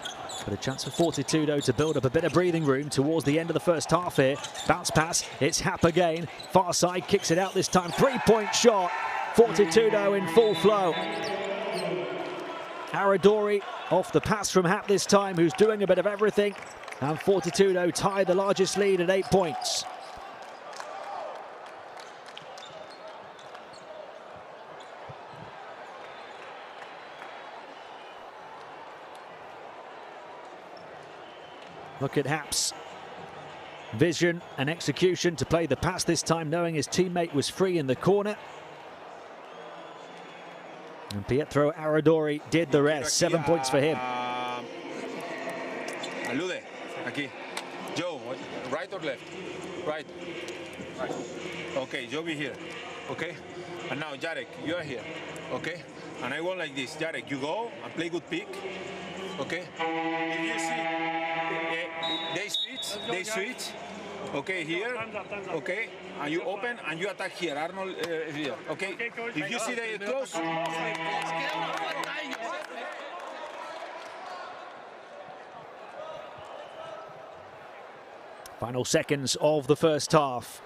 But a chance for Fortitudo to build up a bit of breathing room towards the end of the first half here. Bounce pass, it's Hap again. Far side, kicks it out this time. 3-point shot. Fortitudo in full flow. Aradori off the pass from Hap this time, who's doing a bit of everything. And Fortitudo tied the largest lead at 8 points. Look at Hap's vision and execution to play the pass this time, knowing his teammate was free in the corner. And Pietro Aradori did the rest. 7 points for him. Alude, aquí. Joe, right or left? Right. Okay, Joe be here. Okay. And now Jarek, you are here. Okay. and I want like this. Jarek, you go and play good pick. Okay? If you see, they switch. Okay, here. Okay, and you open and you attack here. Arnold here. Okay? If you see they close. Final seconds of the first half.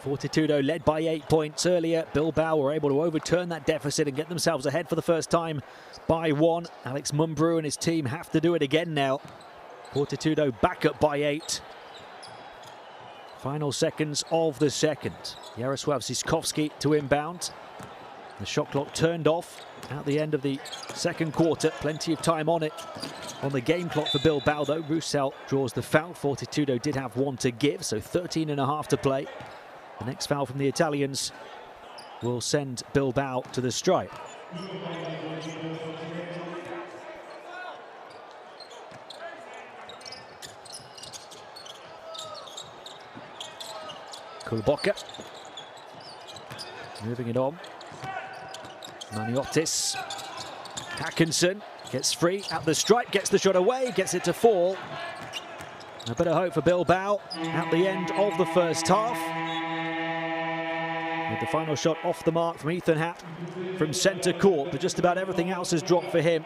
Fortitudo led by 8 points earlier. Bilbao were able to overturn that deficit and get themselves ahead for the first time by 1. Alex Mumbrou and his team have to do it again now. Fortitudo back up by 8. Final seconds of the second. Jarosław Ziskowski to inbound. The shot clock turned off at the end of the second quarter. Plenty of time on it. On the game clock for Bilbao though, Roussel draws the foul. Fortitudo did have 1 to give, so 13.5 to play. The next foul from the Italians will send Bilbao to the stripe. Kulboka moving it on. Maniotis. Hackinson gets free at the stripe, gets the shot away, gets it to fall. A bit of hope for Bilbao at the end of the first half. With the final shot off the mark from Ethan Happ from centre court, but just about everything else has dropped for him.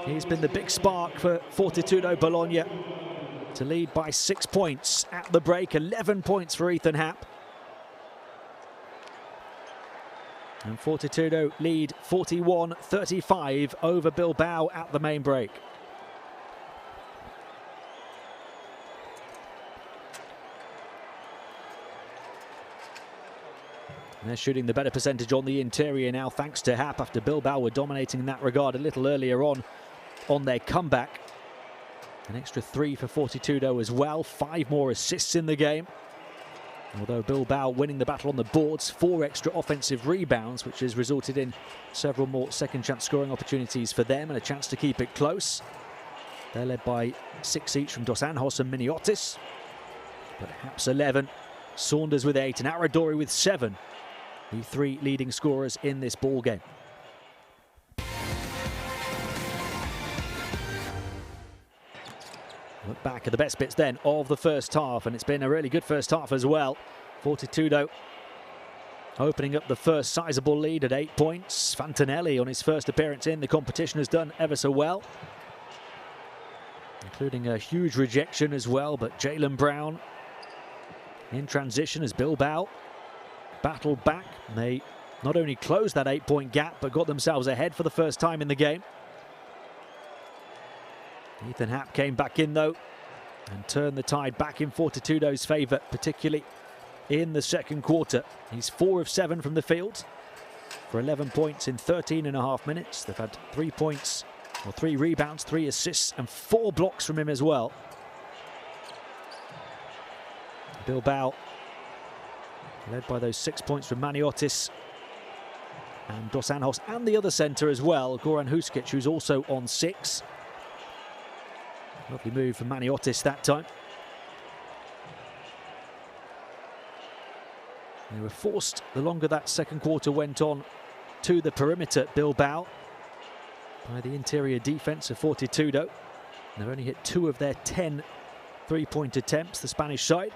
He's been the big spark for Fortitudo Bologna to lead by 6 points at the break. 11 points for Ethan Happ. And Fortitudo lead 41-35 over Bilbao at the main break. And they're shooting the better percentage on the interior now, thanks to Happ, after Bilbao were dominating in that regard a little earlier on their comeback. An extra 3 for Fortitudo as well, 5 more assists in the game. Although Bilbao winning the battle on the boards, 4 extra offensive rebounds, which has resulted in several more second chance scoring opportunities for them and a chance to keep it close. They're led by 6 each from Dos Anjos and Miniotis. But Happ's 11, Saunders with 8 and Aradori with 7. The 3 leading scorers in this ball game. Look back at the best bits then of the first half, and it's been a really good first half as well. Fortitudo opening up the first sizable lead at 8 points. Fantinelli on his first appearance in the competition has done ever so well, including a huge rejection as well, but Jalen Brown in transition as Bilbao battled back. And they not only closed that 8-point gap, but got themselves ahead for the first time in the game. Ethan Happ came back in though and turned the tide back in Fortitudo's favour, particularly in the second quarter. He's 4 of 7 from the field for 11 points in 13.5 minutes. They've had 3 points, or 3 rebounds, 3 assists and 4 blocks from him as well. Bilbao led by those 6 points from Maniotis and Dos Anjos and the other centre as well, Goran Huskic, who's also on 6. Lovely move from Maniotis that time. They were forced, the longer that second quarter went on, to the perimeter, Bilbao, by the interior defence of Fortitudo. They've only hit 2 of their 10 three-point attempts, the Spanish side.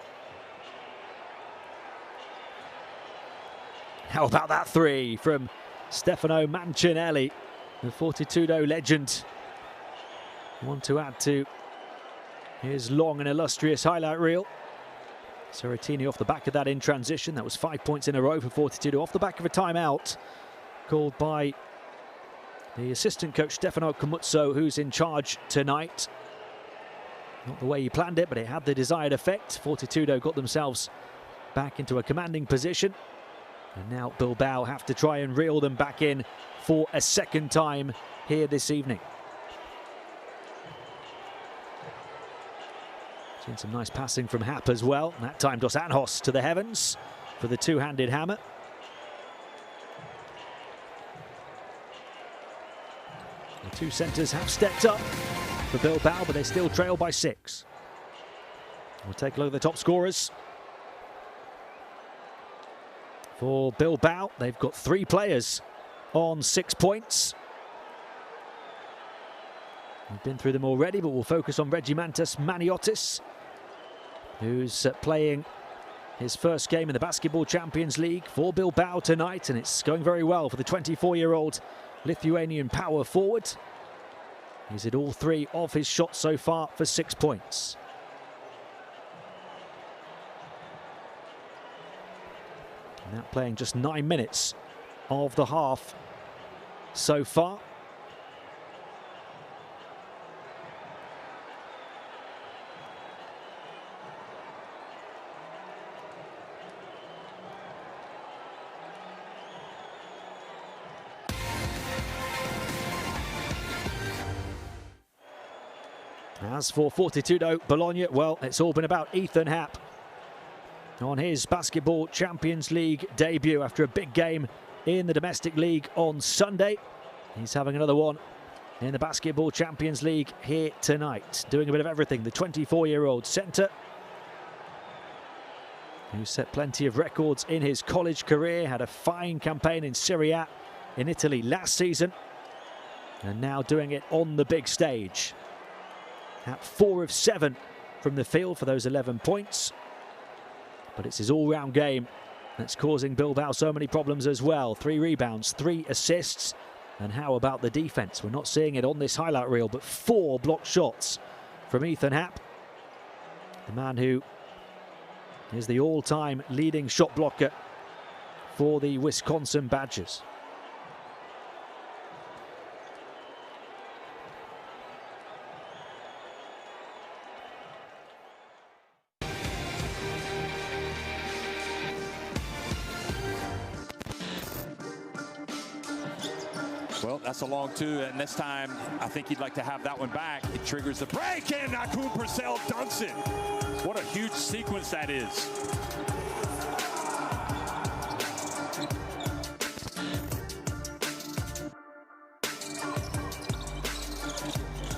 How about that 3 from Stefano Mancinelli, the Fortitudo legend? One to add to his long and illustrious highlight reel. Serratini off the back of that in transition. That was 5 points in a row for Fortitudo off the back of a timeout called by the assistant coach Stefano Camuzzo, who's in charge tonight. Not the way he planned it, but it had the desired effect. Fortitudo got themselves back into a commanding position. And now Bilbao have to try and reel them back in for a second time here this evening. Seen some nice passing from Happ as well. And that time Dos Anjos to the heavens for the two-handed hammer. The 2 centres have stepped up for Bilbao, but they still trail by 6. We'll take a look at the top scorers. For Bilbao, they've got 3 players on 6 points. We've been through them already, but we'll focus on Regimantas Maniotis, who's playing his first game in the Basketball Champions League for Bilbao tonight, and it's going very well for the 24-year-old Lithuanian power forward. He's hit all 3 of his shots so far for 6 points. Now playing just 9 minutes of the half so far. As for Fortitudo Bologna, well, it's all been about Ethan Happ on his Basketball Champions League debut after a big game in the domestic league on Sunday. He's having another one in the Basketball Champions League here tonight, doing a bit of everything. The 24-year-old centre, who set plenty of records in his college career, had a fine campaign in Serie A in Italy last season, and now doing it on the big stage. At 4 of 7 from the field for those 11 points. But it's his all-round game that's causing Bilbao so many problems as well. 3 rebounds, 3 assists. And how about the defense? We're not seeing it on this highlight reel, but 4 blocked shots from Ethan Happ, the man who is the all-time leading shot blocker for the Wisconsin Badgers. Well, that's a long 2, and this time I think he'd like to have that one back. It triggers the break, and Akun Purcell dunks it. What a huge sequence that is.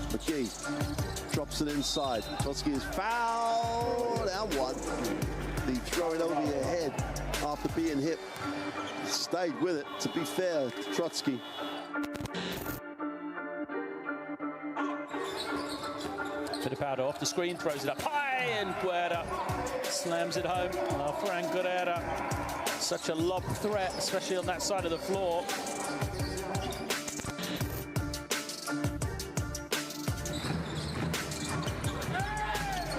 McGee drops it inside. Trotsky is fouled and 1. The throw it over your head after being hit. Stayed with it, to be fair to Trotsky. Fittipaldi off the screen, throws it up high, and Guerra slams it home. Oh, Fran Guerra, such a lob threat, especially on that side of the floor.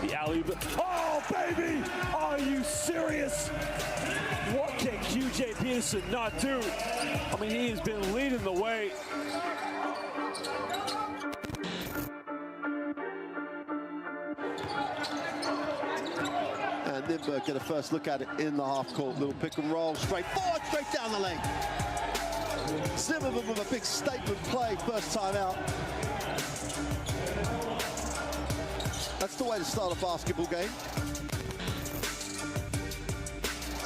The alley-oop. Oh, baby! Are you serious? What can QJ Peterson not do? I mean, he has been leading the way. And Nimberg get a first look at it in the half court. Little pick and roll, straight forward, straight down the lane. Zimmerman with a big statement play first time out. That's the way to start a basketball game.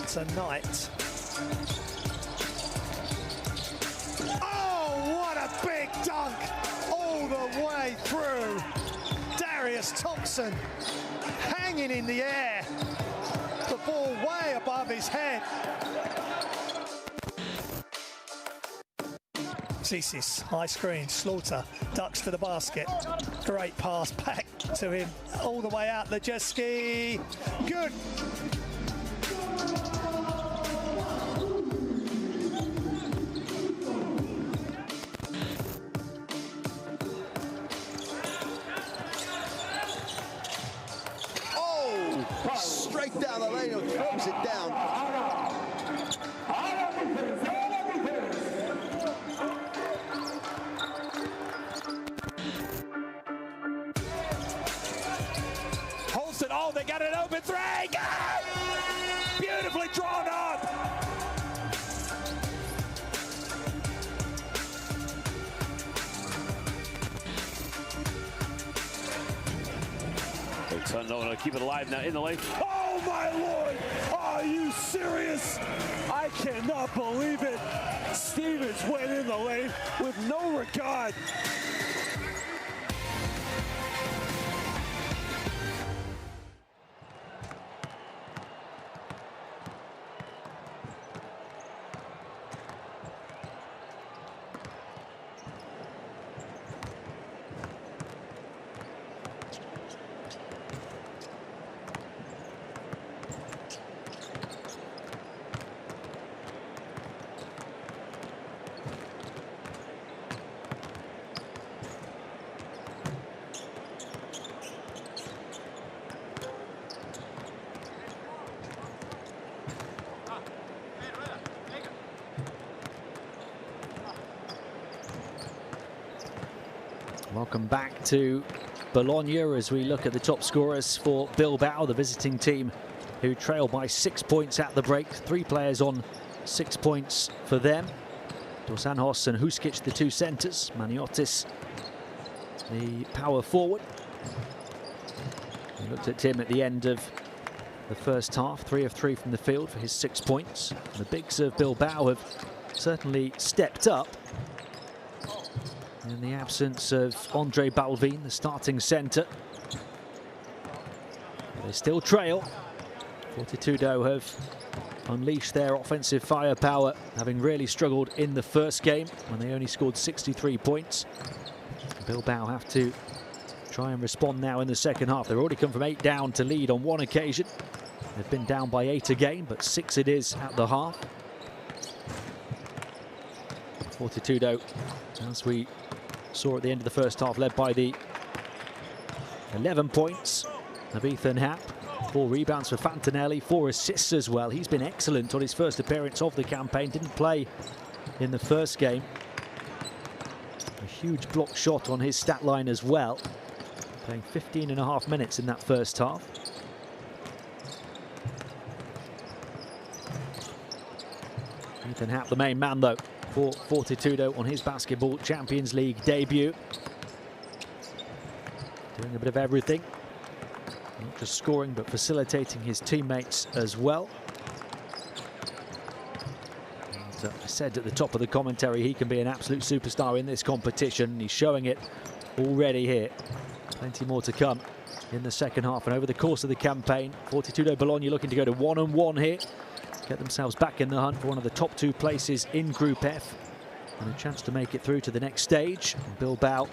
Tonight. Oh, what a big dunk all the way through. Darius Thompson hanging in the air. The ball way above his head. Cesis, high screen, Slaughter ducks to the basket. Great pass back to him all the way out. Lejeski, good. Straight down the lane and throws it down. Holston, oh, they got an open 3. Beautifully drawn up. No, keep it alive now in the lane. Oh my Lord! Are you serious? I cannot believe it. Stevens went in the lane with no regard. Welcome back to Bologna as we look at the top scorers for Bilbao, the visiting team who trail by 6 points at the break. 3 players on 6 points for them. Dos Anjos and Huskic, the 2 centres. Maniotis, the power forward. We looked at him at the end of the first half, 3 of 3 from the field for his 6 points. And the bigs of Bilbao have certainly stepped up. In the absence of Andre Balvin, the starting centre. They still trail. Fortitudo have unleashed their offensive firepower, having really struggled in the first game when they only scored 63 points. Bilbao have to try and respond now in the second half. They've already come from 8 down to lead on 1 occasion. They've been down by 8 again, but 6 it is at the half. Fortitudo, as we saw at the end of the first half, led by the 11 points of Ethan Happ. 4 rebounds for Fantinelli, 4 assists as well. He's been excellent on his first appearance of the campaign. Didn't play in the first game. A huge block shot on his stat line as well. Playing 15.5 minutes in that first half. Ethan Happ, the main man though, for Fortitudo on his Basketball Champions League debut. Doing a bit of everything. Not just scoring, but facilitating his teammates as well. And, I said at the top of the commentary, he can be an absolute superstar in this competition. He's showing it already here. Plenty more to come in the second half. And over the course of the campaign, Fortitudo Bologna looking to go to 1-1 here. Get themselves back in the hunt for one of the top 2 places in Group F. And a chance to make it through to the next stage. And Bilbao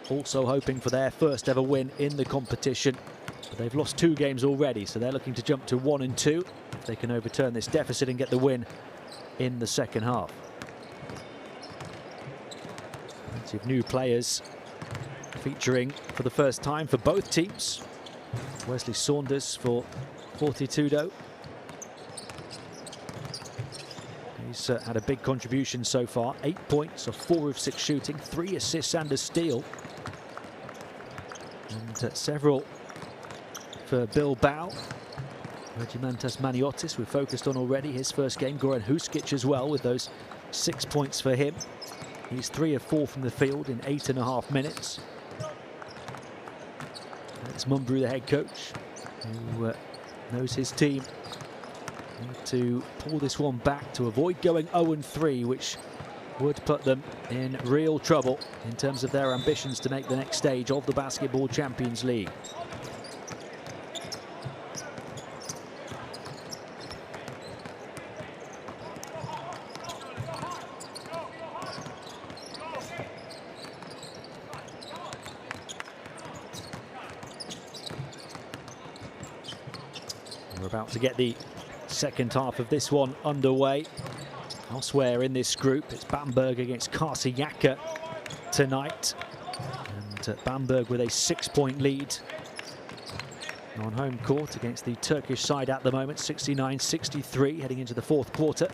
also hoping for their first ever win in the competition. But they've lost 2 games already, so they're looking to jump to 1 and 2 if they can overturn this deficit and get the win in the second half. Plenty of new players featuring for the first time for both teams. Wesley Saunders for Fortitudo. He's had a big contribution so far. 8 points of 4 of 6 shooting, 3 assists and a steal. And several for Bilbao. Regimantas Maniotis we've focused on already. His first game. Goran Huskic as well with those 6 points for him. He's 3 of 4 from the field in 8.5 minutes. It's Mumbrou, the head coach, who knows his team need to pull this one back to avoid going 0-3, which would put them in real trouble in terms of their ambitions to make the next stage of the Basketball Champions League. We're about to get the second half of this one underway. Elsewhere in this group, it's Bamberg against Karşıyaka tonight. And Bamberg with a 6-point lead on home court against the Turkish side at the moment, 69-63, heading into the 4th quarter.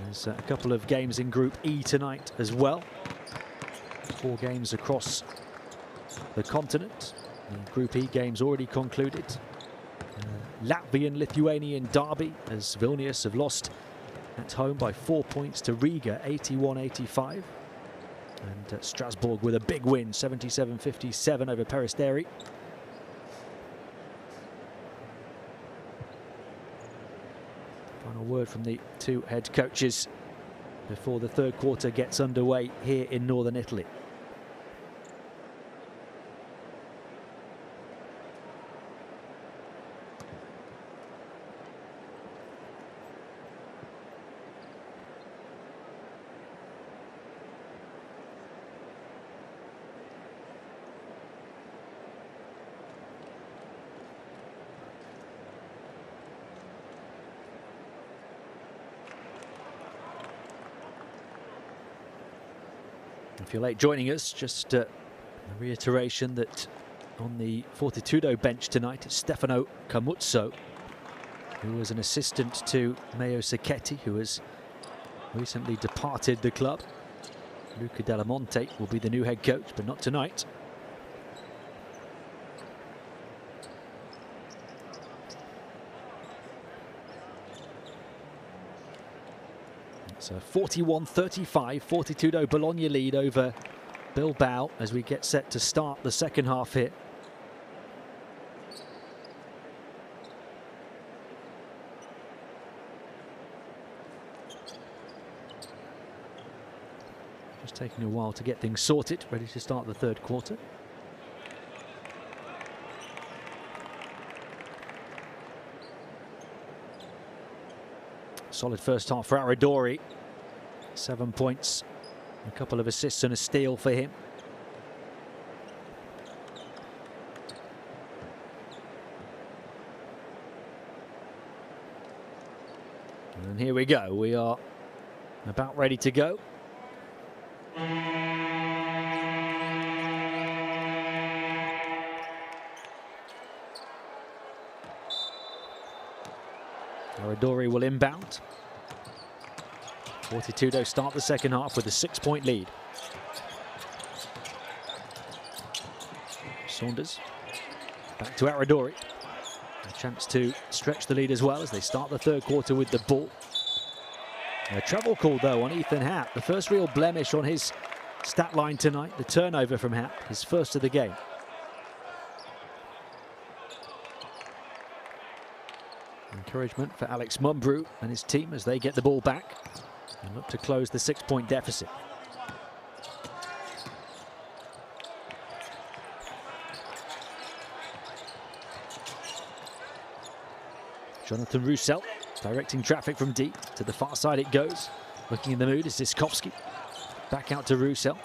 There's a couple of games in Group E tonight as well. 4 games across the continent. The Group E games already concluded. Latvian-Lithuanian derby as Vilnius have lost at home by 4 points to Riga, 81-85. And Strasbourg with a big win, 77-57 over Peristeri. Final word from the 2 head coaches before the 3rd quarter gets underway here in northern Italy. If you're late joining us, just a reiteration that on the Fortitudo bench tonight, it's Stefano Camuzzo, who was an assistant to Mayo Sacchetti, who has recently departed the club. Luca Delamonte will be the new head coach, but not tonight. It's a 41-35 Fortitudo Bologna lead over Bilbao as we get set to start the second half here. Just taking a while to get things sorted, ready to start the third quarter. Solid first half for Aradori. 7 points, a couple of assists and a steal for him. And here we go. We are about ready to go. Aradori will inbound. Fortitudo start the second half with a 6-point lead. Saunders back to Aradori. A chance to stretch the lead as well as they start the third quarter with the ball. A travel call though on Ethan Happ. The first real blemish on his stat line tonight. The turnover from Happ, his first of the game. Encouragement for Alex Mumbrou and his team as they get the ball back and look to close the 6-point deficit. Jonathan Roussel directing traffic from deep. To the far side it goes. Looking in the mood is Ziskowski. Back out to Roussel.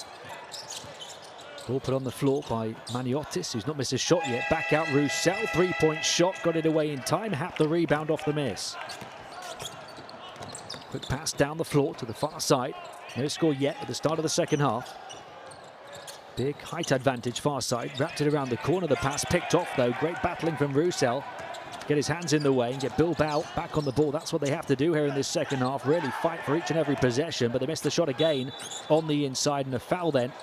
Ball put on the floor by Maniotis, who's not missed a shot yet. Back out Roussel, 3-point shot, got it away in time. Happ the rebound off the miss. Quick pass down the floor to the far side. No score yet at the start of the second half. Big height advantage far side. Wrapped it around the corner. The pass picked off though. Great battling from Roussel. Get his hands in the way and get Bilbao back on the ball. That's what they have to do here in this second half. Really fight for each and every possession, but they missed the shot again on the inside and a foul then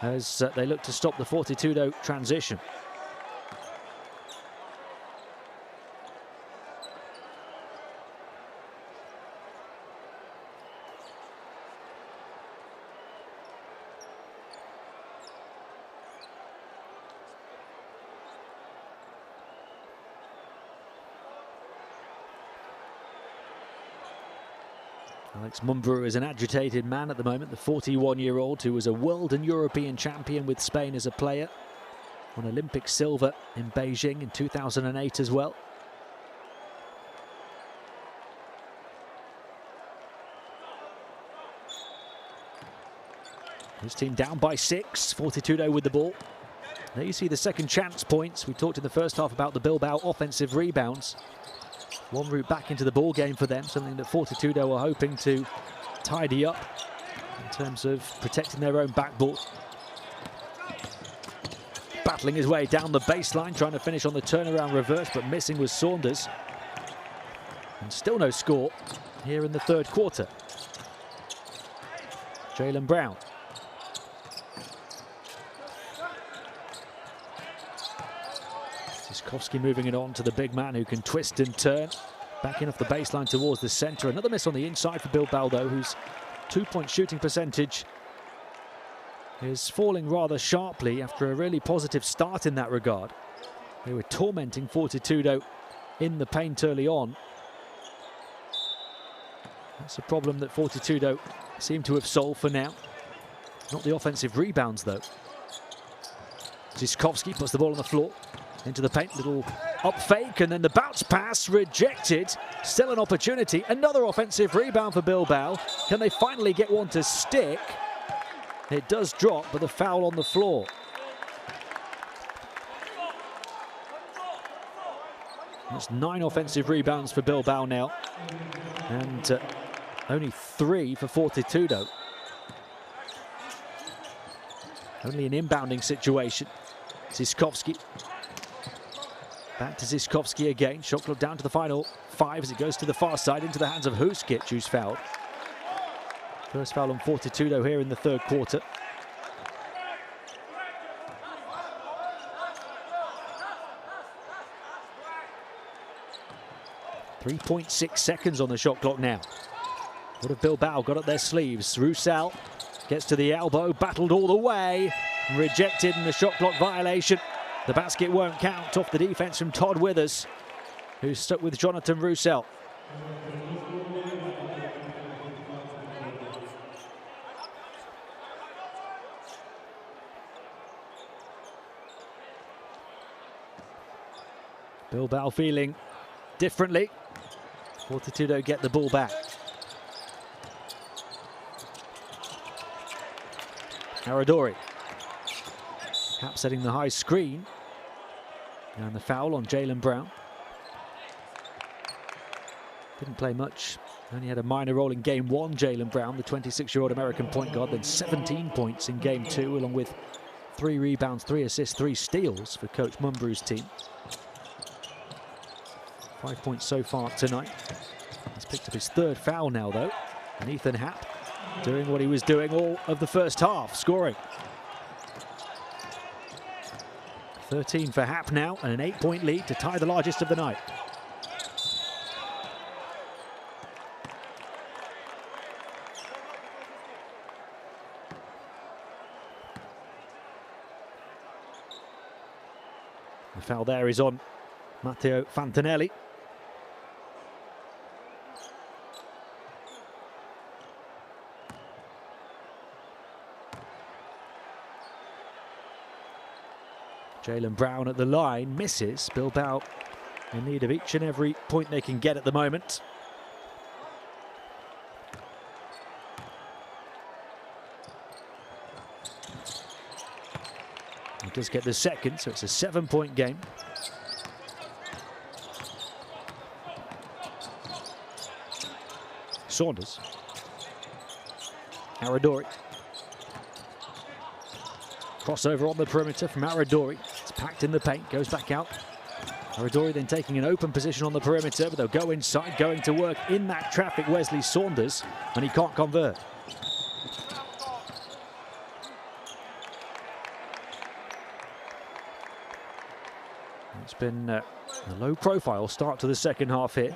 as they look to stop the Fortitudo transition. Alex Mumbrou is an agitated man at the moment, the 41-year-old who was a world and European champion with Spain as a player. Won Olympic silver in Beijing in 2008 as well. His team down by 6, Fortitudo with the ball. There you see the second chance points. We talked in the first half about the Bilbao offensive rebounds. One route back into the ball game for them, something that Fortitudo are hoping to tidy up in terms of protecting their own backboard. Battling his way down the baseline, trying to finish on the turnaround reverse, but missing was Saunders. And still no score here in the third quarter. Jaylen Brown. Ziskowski moving it on to the big man who can twist and turn. Back in off the baseline towards the center. Another miss on the inside for Bilbao though, whose 2-point shooting percentage is falling rather sharply after a really positive start in that regard. They were tormenting Fortitudo in the paint early on. That's a problem that Fortitudo seem to have solved for now. Not the offensive rebounds though. Ziskowski puts the ball on the floor. Into the paint, little up fake, and then the bounce pass rejected. Still an opportunity. Another offensive rebound for Bilbao. Can they finally get one to stick? It does drop, but the foul on the floor. That's 9 offensive rebounds for Bilbao now, and only 3 for Fortitudo. Only an inbounding situation. Ziskowski. Back to Ziskowski again. Shot clock down to the final 5 as it goes to the far side into the hands of Huskic, who's fouled. First foul on Fortitudo here in the third quarter. 3.6 seconds on the shot clock now. What have Bilbao got up their sleeves? Roussel gets to the elbow, battled all the way, rejected in the shot clock violation. The basket won't count off the defense from Todd Withers, who's stuck with Jonathan Roussel. Bilbao feeling differently. Fortitudo get the ball back. Aradori. Cap setting the high screen. And the foul on Jaylen Brown. Didn't play much. Only had a minor role in game one, Jaylen Brown, the 26-year-old American point guard, then 17 points in game two, along with 3 rebounds, 3 assists, 3 steals for Coach Mumbrew's team. 5 points so far tonight. He's picked up his third foul now, though. And Ethan Happ doing what he was doing all of the first half, scoring. 13 for Happ now, and an 8-point lead to tie the largest of the night. The foul there is on Matteo Fantinelli. Jaylen Brown at the line, misses. Bilbao in need of each and every point they can get at the moment. He does get the second, so it's a 7-point game. Saunders. Aradori. Crossover on the perimeter from Aradori. It's packed in the paint, goes back out. Aradori then taking an open position on the perimeter, but they'll go inside, going to work in that traffic, Wesley Saunders, and he can't convert. It's been a low-profile start to the second half here.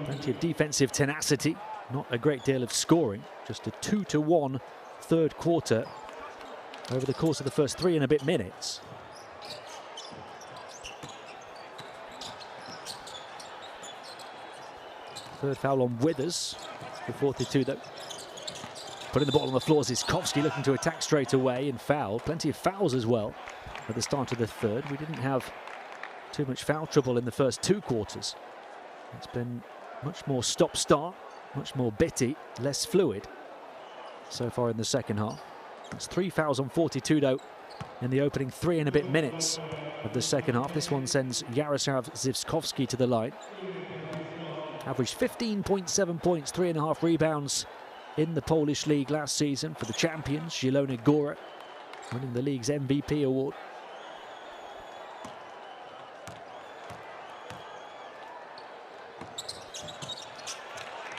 Plenty of defensive tenacity, not a great deal of scoring. Just a 2-1 third quarter over the course of the first 3 and a bit minutes. Third foul on Withers for Fortitudo. Putting the ball on the floor, Ziskovsky looking to attack straight away and foul. Plenty of fouls as well at the start of the third. We didn't have too much foul trouble in the first 2 quarters. It's been much more stop-start, much more bitty, less fluid so far in the second half. It's 3 fouls on Fortitudo in the opening 3 and a bit minutes of the second half. This one sends Jaroslav Zivskovsky to the line. Averaged 15.7 points, 3.5 rebounds in the Polish league last season for the champions, Zielona Góra, winning the league's MVP award.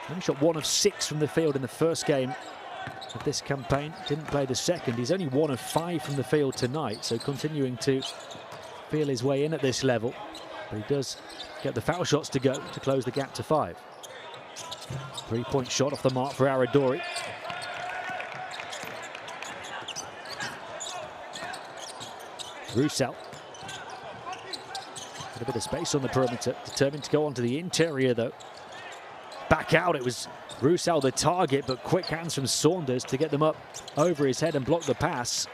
Only shot 1 of 6 from the field in the first game of this campaign. Didn't play the second. He's only 1 of 5 from the field tonight, so continuing to feel his way in at this level. But he does get the foul shots to go to close the gap to 5. 3-point shot off the mark for Aradori. Roussel. A bit of space on the perimeter, determined to go onto the interior though. Back out, it was Roussel the target, but quick hands from Saunders to get them up over his head and block the pass.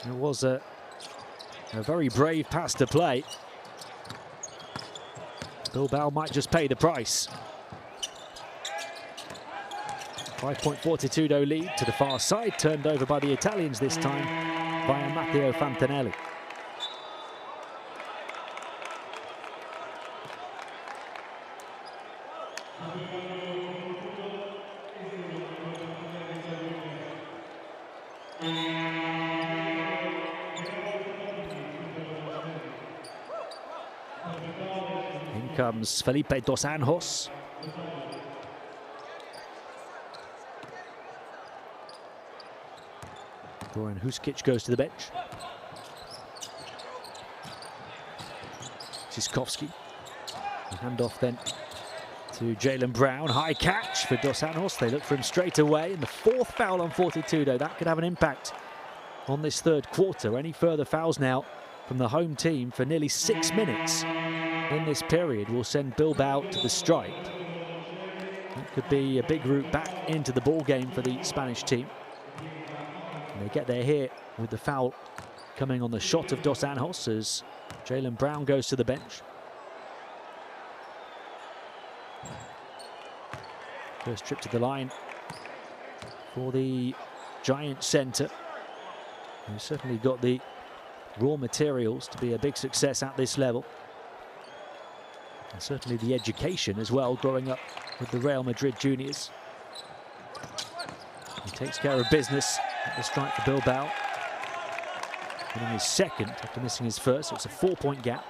It was a very brave pass to play. Bilbao might just pay the price. 5-point Fortitudo lead to the far side, turned over by the Italians this time via Matteo Fantinelli. In comes Felipe dos Anjos. Goran Huskic goes to the bench. Siskovski. Handoff then to Jalen Brown. High catch for Dos Anjos. They look for him straight away. And the fourth foul on Fortitudo. That could have an impact on this third quarter. Any further fouls now from the home team for nearly 6 minutes in this period will send Bilbao to the stripe. That could be a big route back into the ball game for the Spanish team. And they get there here with the foul coming on the shot of Dos Anjos as Jalen Brown goes to the bench. First trip to the line for the Giant centre, who's certainly got the raw materials to be a big success at this level. And certainly the education as well, growing up with the Real Madrid juniors. He takes care of business at the strike for Bilbao. Winning his second after missing his first, so it's a 4-point gap.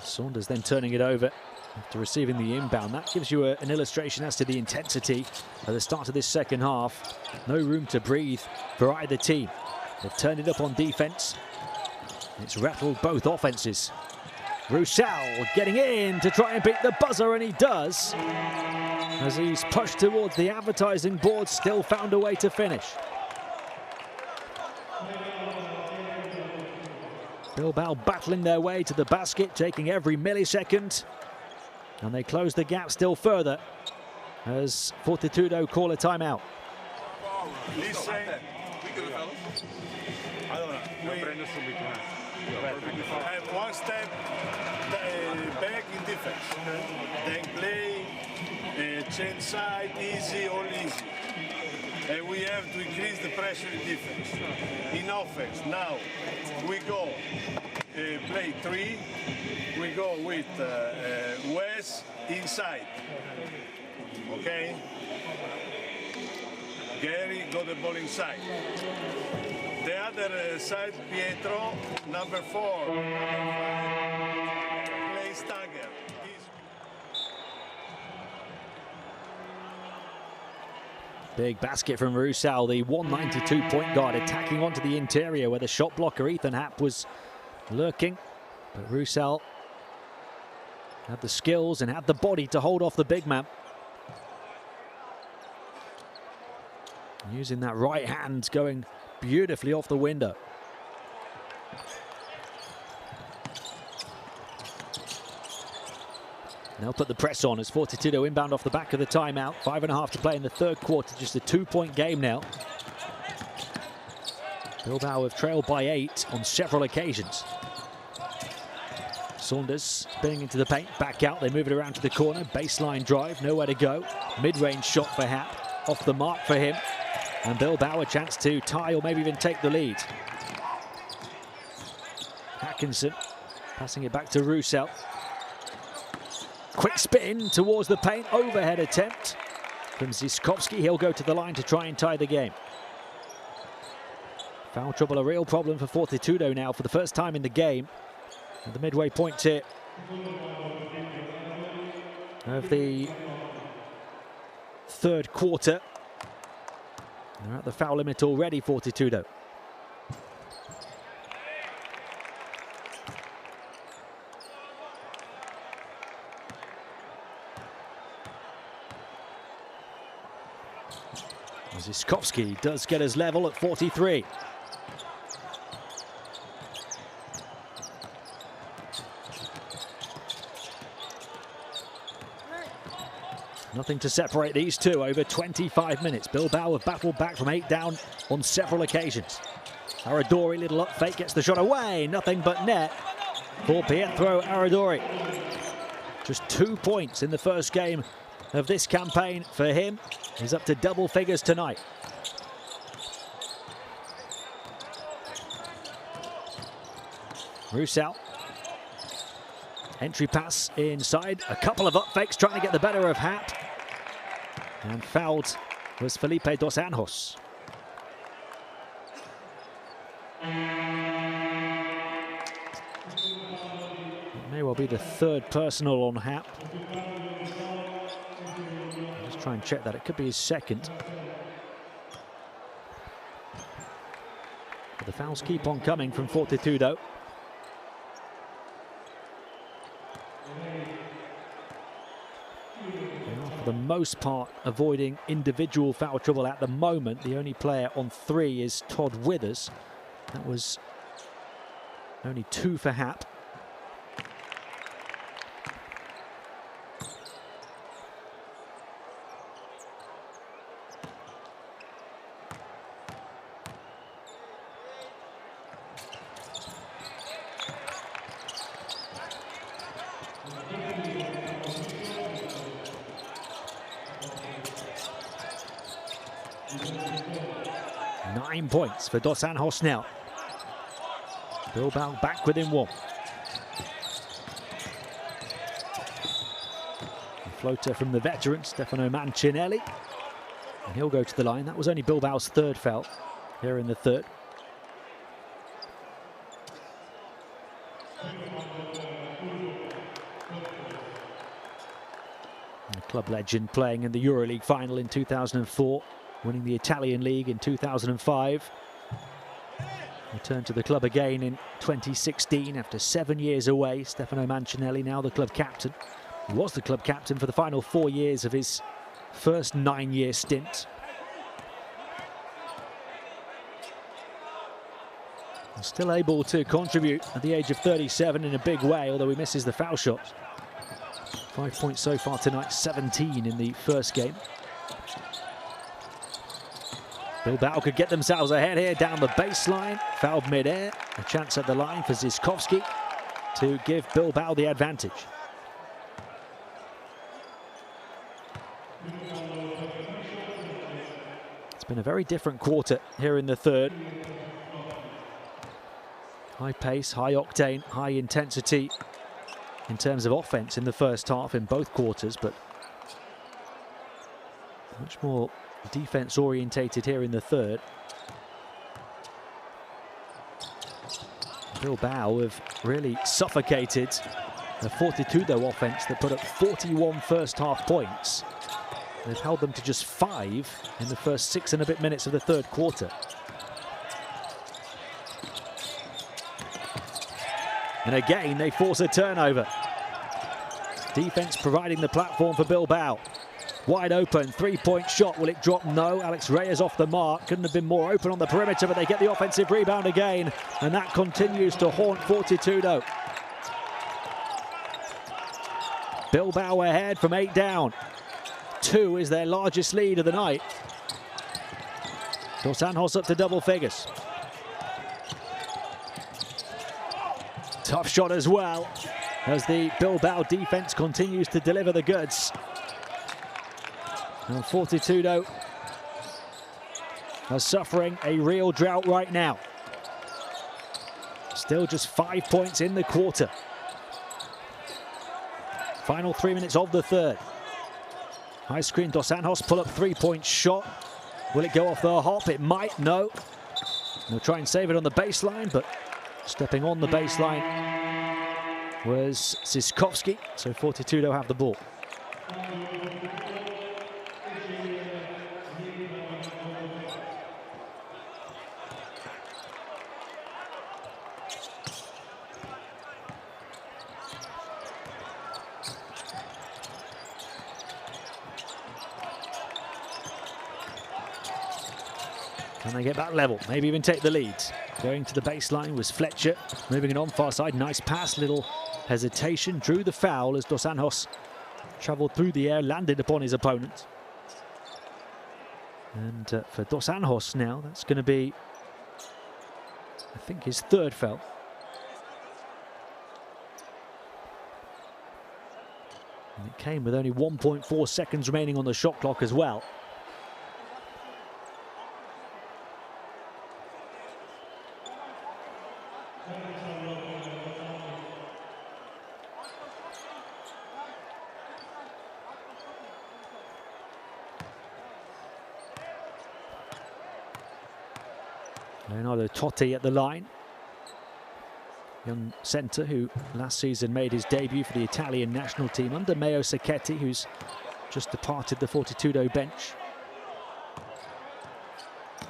Saunders then turning it over after receiving the inbound. That gives you an illustration as to the intensity at the start of this second half. No room to breathe for either team. They've turned it up on defense. It's rattled both offenses. Roussel getting in to try and beat the buzzer, and he does. As he's pushed towards the advertising board, still found a way to finish. Bilbao battling their way to the basket, taking every millisecond. And they close the gap still further as Fortitudo call a timeout. Listen, have one step back in defense, then play change side, easy, all easy. And we have to increase the pressure in defense. In offense, now we go play 3. We go with Wes inside. Okay? Gary got the ball inside. The other side, Pietro, number 4. Play stagger. Big basket from Roussel, the 192 point guard, attacking onto the interior where the shot blocker Ethan Happ was lurking. But Roussel had the skills and had the body to hold off the big man. Using that right hand, going beautifully off the window. They'll put the press on as Fortitudo inbound off the back of the timeout. 5.5 to play in the third quarter, just a 2-point game now. Bilbao have trailed by 8 on several occasions. Saunders spinning into the paint, back out, they move it around to the corner. Baseline drive, nowhere to go. Mid-range shot for Happ, off the mark for him. And Bilbao a chance to tie or maybe even take the lead. Atkinson passing it back to Roussel. Quick spin towards the paint, overhead attempt from Siskovski. He'll go to the line to try and tie the game. Foul trouble, a real problem for Fortitudo now for the first time in the game. At the midway point here of the third quarter. They're at the foul limit already, Fortitudo. Siskovski does get his level at 43. Nothing to separate these two over 25 minutes. Bilbao have battled back from 8 down on several occasions. Aradori, little up fake, gets the shot away. Nothing but net for Pietro Aradori. Just 2 points in the first game of this campaign for him. He's up to double figures tonight. Roussel. Entry pass inside. A couple of up fakes trying to get the better of Happ. And fouled was Felipe Dos Anjos. May well be the third personal on Hap. Just try and check that. It could be his second. But the fouls keep on coming from Fortitudo. For the most part, avoiding individual foul trouble at the moment. The only player on 3 is Todd Withers. That was only 2 for Hap. Points for Dos Anjos now. Bilbao back within 1. A floater from the veteran, Stefano Mancinelli. And he'll go to the line. That was only Bilbao's 3rd foul here in the 3rd. The club legend playing in the EuroLeague final in 2004. Winning the Italian League in 2005. Returned to the club again in 2016 after 7 years away. Stefano Mancinelli, now the club captain. He was the club captain for the final 4 years of his first 9-year stint. And still able to contribute at the age of 37 in a big way, although he misses the foul shots. 5 points so far tonight, 17 in the first game. Bilbao could get themselves ahead here down the baseline. Fouled mid-air. A chance at the line for Ziskovski to give Bilbao the advantage. It's been a very different quarter here in the 3rd. High pace, high octane, high intensity in terms of offense in the first half in both quarters, but much more defense orientated here in the 3rd. Bilbao have really suffocated the Fortitudo offense that put up 41 first half points. They've held them to just 5 in the first 6 and a bit minutes of the 3rd quarter. And again, they force a turnover. Defense providing the platform for Bilbao. Wide open, 3-point shot. Will it drop? No. Alex Reyes off the mark. Couldn't have been more open on the perimeter, but they get the offensive rebound again. And that continues to haunt Fortitudo. Bilbao ahead from 8 down. 2 is their largest lead of the night. Dos Anjos up to double figures. Tough shot as well, as the Bilbao defense continues to deliver the goods. And Fortitudo are suffering a real drought right now. Still just 5 points in the quarter. Final 3 minutes of the 3rd. High screen, Dos Anjos pull up 3-point shot. Will it go off the hop? It might, no. They'll try and save it on the baseline, but stepping on the baseline was Ziskovski, so Fortitudo have the ball. Can they get back level? Maybe even take the lead. Going to the baseline was Fletcher. Moving it on far side. Nice pass. Little hesitation. Drew the foul as Dos Anjos travelled through the air, landed upon his opponent. And for Dos Anjos now, that's going to be, I think, his 3rd foul. And it came with only 1.4 seconds remaining on the shot clock as well. Leonardo Totti at the line. young centre who last season made his debut for the Italian national team under Mayo Sacchetti, who's just departed the Fortitudo bench.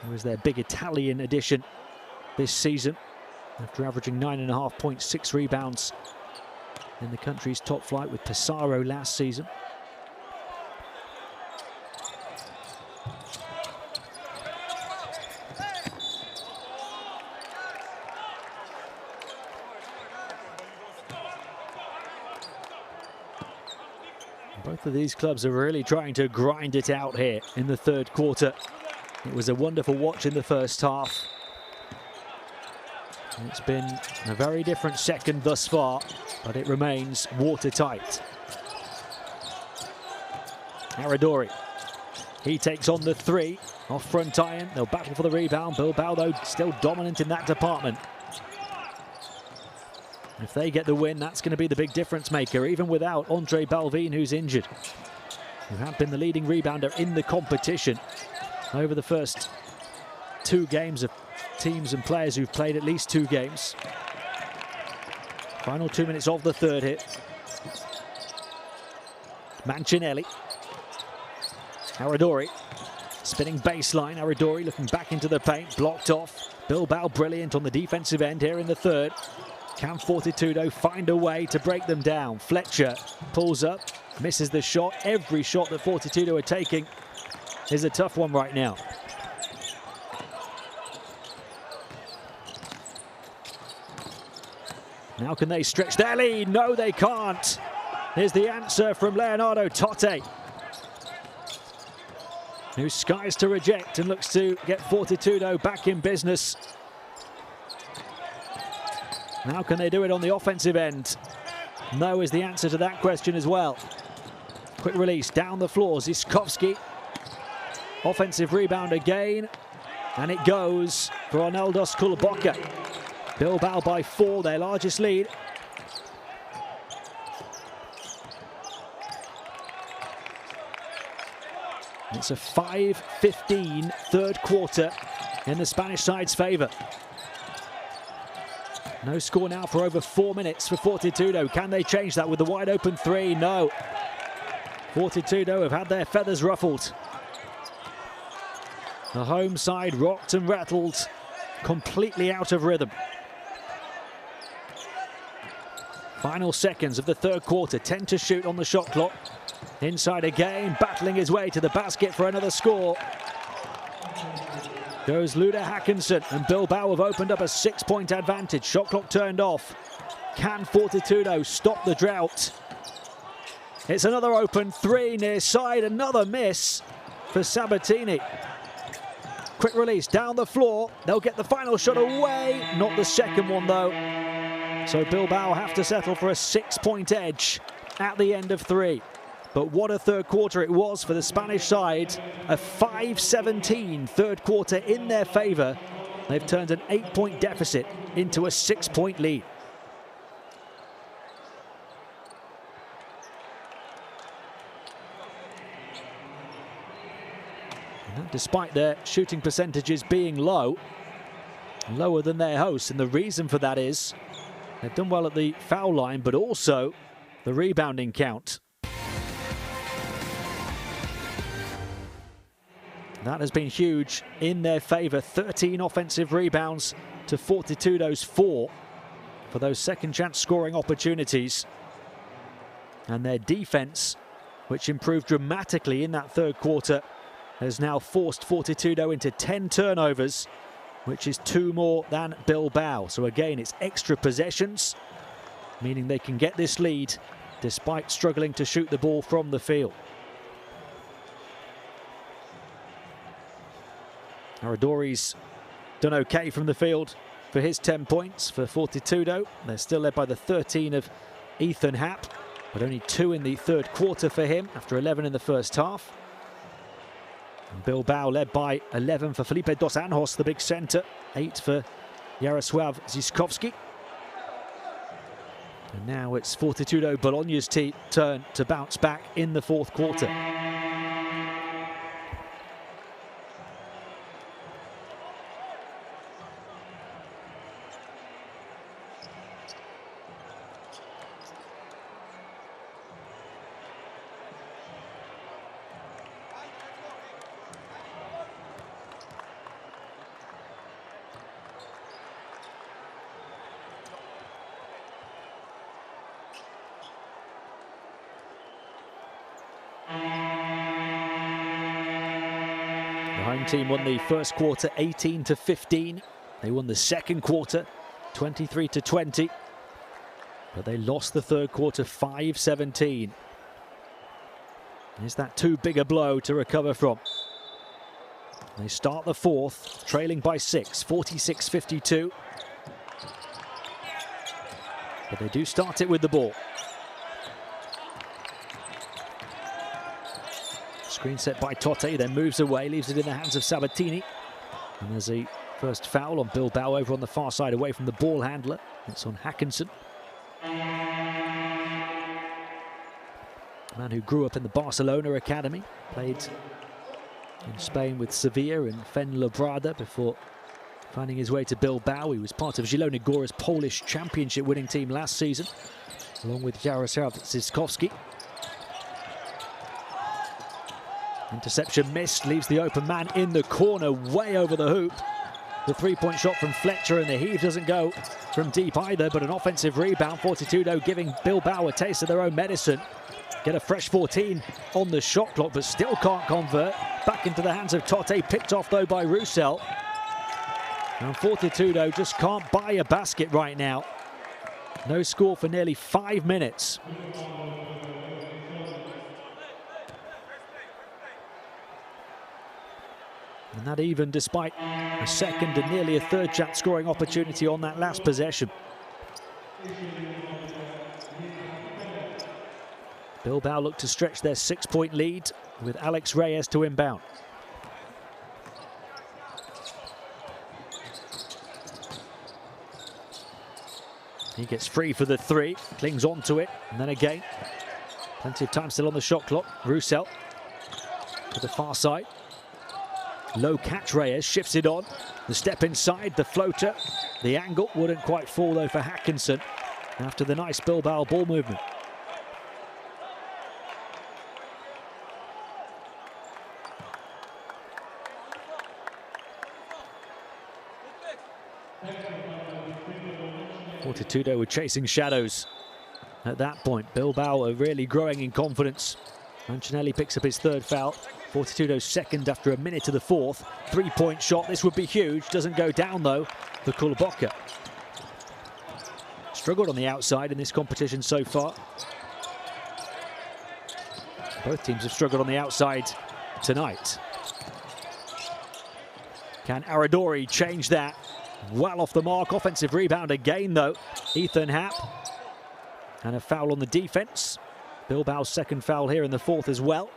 He was their big Italian addition this season, after averaging 9.5 points, 6 rebounds in the country's top flight with Pesaro last season. Both of these clubs are really trying to grind it out here in the third quarter. It was a wonderful watch in the first half. It's been a very different second thus far, but it remains watertight. Aradori, he takes on the 3 off front iron. They'll battle for the rebound. Bilbao, though, still dominant in that department. If they get the win, that's going to be the big difference maker, even without Andre Balvin, who's injured, who had been the leading rebounder in the competition over the first 2 games of teams and players who've played at least 2 games. Final 2 minutes of the third hit. Mancinelli. Aradori. Spinning baseline. Aradori looking back into the paint. Blocked off. Bilbao brilliant on the defensive end here in the third. Can Fortitudo find a way to break them down? Fletcher pulls up. Misses the shot. Every shot that Fortitudo are taking is a tough one right now. Now can they stretch their lead? No, they can't. Here's the answer from Leonardo Totte, who skies to reject and looks to get Fortitudo back in business. Now can they do it on the offensive end? No is the answer to that question as well. Quick release down the floor. Ziskovski. Offensive rebound again. And it goes for Arnoldos Kulboka. Bilbao by 4, their largest lead. It's a 5:15 third quarter in the Spanish side's favour. No score now for over 4 minutes for Fortitudo. Can they change that with the wide open 3? No. Fortitudo have had their feathers ruffled. The home side rocked and rattled, completely out of rhythm. Final seconds of the third quarter, 10 to shoot on the shot clock. Inside again, battling his way to the basket for another score. Goes Luda Hackinson, and Bilbao have opened up a 6-point advantage. Shot clock turned off. Can Fortitudo stop the drought? It's another open 3 near side, another miss for Sabatini. Quick release down the floor. They'll get the final shot away. Not the second one though. So Bilbao have to settle for a 6-point edge at the end of 3. But what a third quarter it was for the Spanish side. A 5:17 third quarter in their favour. They've turned an 8-point deficit into a 6-point lead. And despite their shooting percentages being low, lower than their hosts, and the reason for that is they've done well at the foul line, but also the rebounding count. That has been huge in their favour. 13 offensive rebounds to Fortitudo's 4 for those second chance scoring opportunities. And their defence, which improved dramatically in that third quarter, has now forced Fortitudo into 10 turnovers, which is 2 more than Bilbao. So again, it's extra possessions, meaning they can get this lead despite struggling to shoot the ball from the field. Aradori's done okay from the field for his 10 points for Fortitudo. They're still led by the 13 of Ethan Happ, but only 2 in the third quarter for him after 11 in the first half. And Bilbao led by 11 for Felipe Dos Anjos, the big centre, 8 for Jaroslav Ziskovski. And now it's Fortitudo Bologna's turn to bounce back in the fourth quarter. The home team won the first quarter 18-15. They won the second quarter 23-20. But they lost the third quarter 5-17. Is that too big a blow to recover from? They start the fourth, trailing by 6, 46-52. But they do start it with the ball. Screen set by Totte, then moves away, leaves it in the hands of Sabatini. And there's a first foul on Bilbao over on the far side, away from the ball handler. It's on Hackinson. A man who grew up in the Barcelona academy, played in Spain with Sevilla and Fuenlabrada before finding his way to Bilbao. He was part of Zielona Góra's Polish championship winning team last season, along with Jarosław Zyskowski. Interception missed, leaves the open man in the corner, way over the hoop. The three-point shot from Fletcher, and the heave doesn't go from deep either, but an offensive rebound. Fortitudo giving Bilbao a taste of their own medicine. Get a fresh 14 on the shot clock, but still can't convert. Back into the hands of Totte, picked off though by Roussel. And Fortitudo just can't buy a basket right now. No score for nearly 5 minutes. And that even despite a second and nearly a third chance scoring opportunity on that last possession. Bilbao look to stretch their 6-point lead with Alex Reyes to inbound. He gets free for the three, clings onto it, and then again. Plenty of time still on the shot clock. Roussel to the far side. Low catch, Reyes shifts it on. The step inside, the floater. The angle wouldn't quite fall though for Hackinson after the nice Bilbao ball movement. Fortitudo were chasing shadows at that point. Bilbao are really growing in confidence. Mancinelli picks up his third foul. Fortitudo's second after a minute of the fourth. Three-point shot, this would be huge. Doesn't go down though for Kulboka. Struggled on the outside in this competition so far. Both teams have struggled on the outside tonight. Can Aradori change that? Well off the mark, offensive rebound again though. Ethan Happ. And a foul on the defense. Bilbao's second foul here in the fourth as well.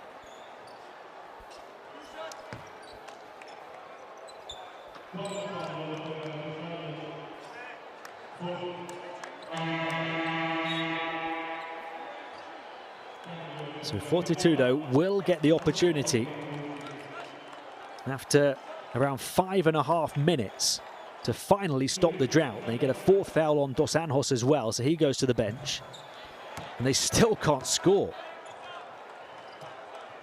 So Fortitudo will get the opportunity after around 5.5 minutes to finally stop the drought. They get a fourth foul on Dos Anjos as well, so he goes to the bench. And they still can't score.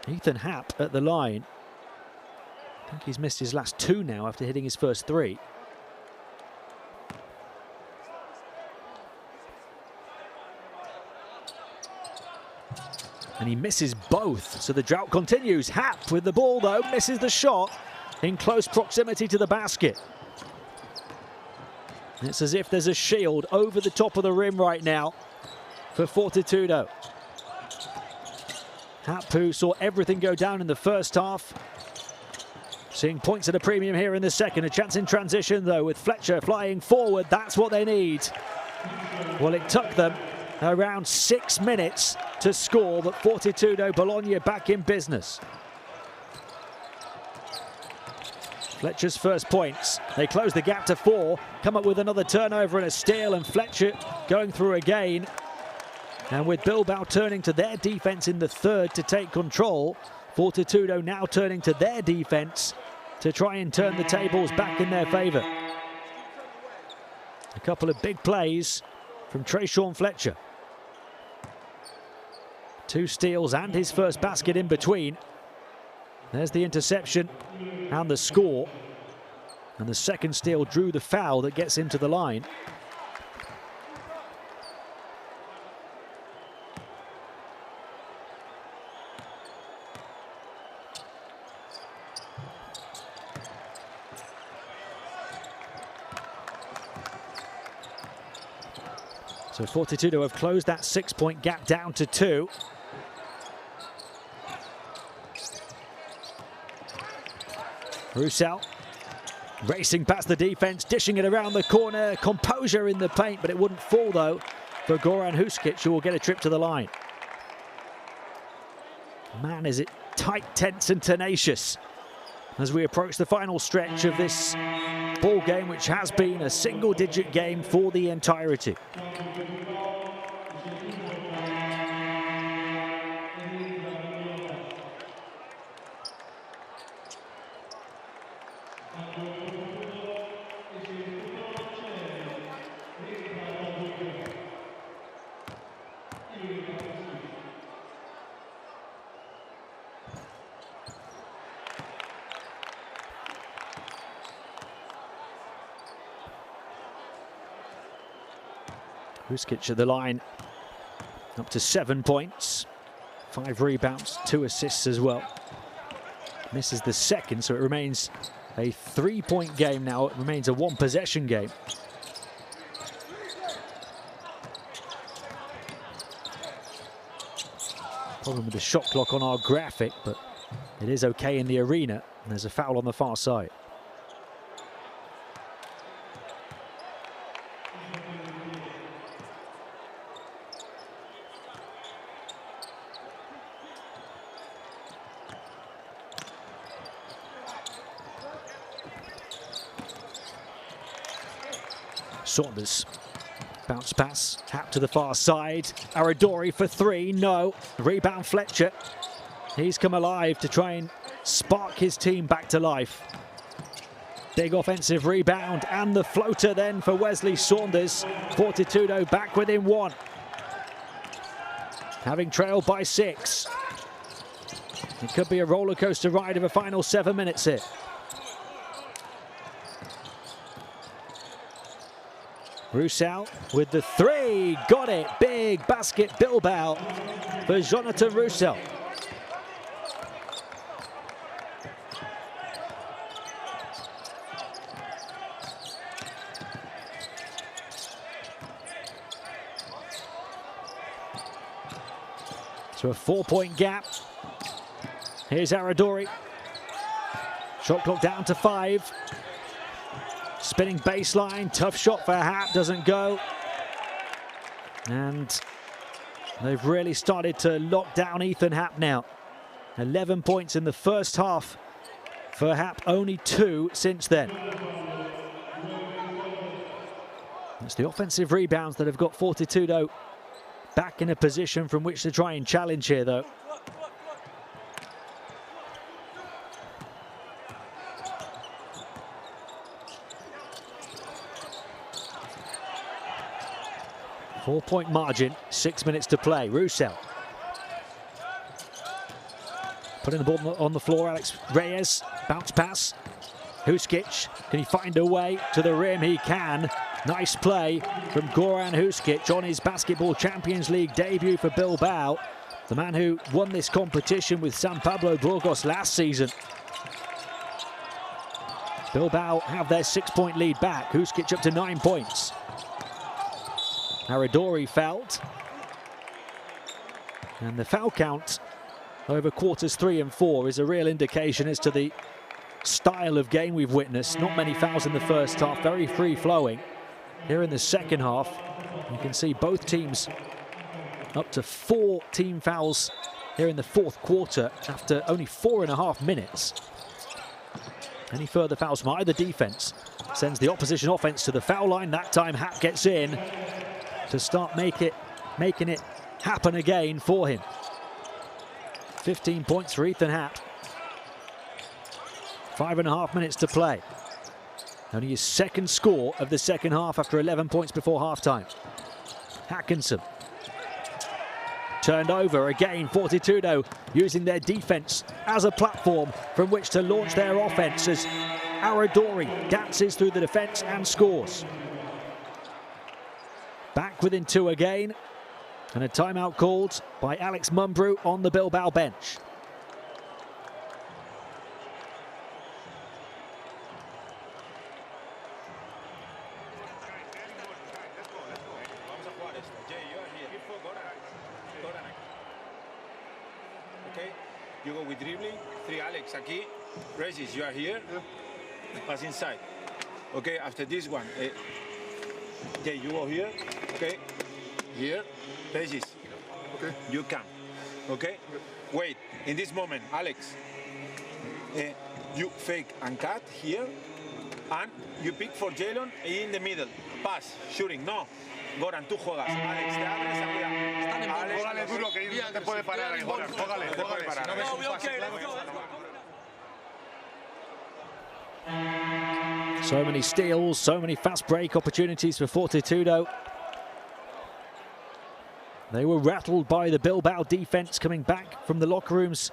Ethan Happ at the line. I think he's missed his last two now after hitting his first three. And he misses both, so the drought continues. Happ with the ball though, misses the shot in close proximity to the basket. It's as if there's a shield over the top of the rim right now for Fortitudo. Happ, who saw everything go down in the first half, seeing points at a premium here in the second. A chance in transition though with Fletcher flying forward. That's what they need. Well, it took them around 6 minutes to score, but Fortitudo Bologna back in business. Fletcher's first points. They close the gap to 4, come up with another turnover and a steal, and Fletcher going through again. And with Bilbao turning to their defense in the third to take control, Fortitudo now turning to their defense to try and turn the tables back in their favor. A couple of big plays from Tresean Fletcher. 2 steals and his first basket in between. There's the interception and the score. And the second steal drew the foul that gets him to the line. So Fortitudo have closed that 6-point gap down to 2. Roussel racing past the defense, dishing it around the corner. Composure in the paint, but it wouldn't fall though for Goran Huskic, who will get a trip to the line. Man, is it tight, tense and tenacious as we approach the final stretch of this ball game, which has been a single-digit game for the entirety. Huskic at the line, up to 7 points, 5 rebounds, 2 assists as well. Misses the second, so it remains a 3-point game now. It remains a 1-possession game. Problem with the shot clock on our graphic, but it is okay in the arena. And there's a foul on the far side. Saunders, bounce pass, Happ to the far side. Aradori for 3, no. Rebound Fletcher. He's come alive to try and spark his team back to life. Big offensive rebound and the floater then for Wesley Saunders. Fortitudo back within 1. Having trailed by 6. It could be a roller coaster ride of a final 7 minutes here. Roussel with the 3, got it, big basket Bilbao for Jonathan Roussel. So a 4-point gap. Here's Aradori. Shot clock down to 5. Spinning baseline, tough shot for Happ, doesn't go. And they've really started to lock down Ethan Happ now. 11 points in the first half for Happ, only 2 since then. It's the offensive rebounds that have got Fortitudo back in a position from which to try and challenge here though. Four-point margin, 6 minutes to play. Roussel putting the ball on the floor. Alex Reyes, bounce pass. Huskic, can he find a way to the rim? He can. Nice play from Goran Huskic on his Basketball Champions League debut for Bilbao. The man who won this competition with San Pablo Burgos last season. Bilbao have their 6-point lead back. Huskic up to 9 points. Aradori fouled. And the foul count over quarters 3 and 4 is a real indication as to the style of game we've witnessed. Not many fouls in the first half, very free-flowing. Here in the second half, you can see both teams up to 4 team fouls here in the fourth quarter after only 4.5 minutes. Any further fouls from either defense sends the opposition offense to the foul line. That time Happ gets in to start making it happen again for him. 15 points for Ethan Happ. 5.5 minutes to play. Only his second score of the second half after 11 points before halftime. Hackinson. Turned over again. Fortitudo using their defense as a platform from which to launch their offense as Aradori dances through the defense and scores. Back within 2 again, and a timeout called by Alex Mumbrou on the Bilbao bench. go with dribbling. 3, Alex, aquí. Regis, you are here. Pass inside. Okay, after this one. Okay, you go here. Okay. Here. Regis. Okay. You come. Okay? Wait, in this moment, Alex, you fake and cut here, and you pick for Jalen in the middle. Pass, shooting, no. Goran, tú juegas. Alex, te abres a Alex, Jógale duro, que no te puede parar ahí, Goran. Jógale. So many steals, so many fast break opportunities for Fortitudo. They were rattled by the Bilbao defense coming back from the locker rooms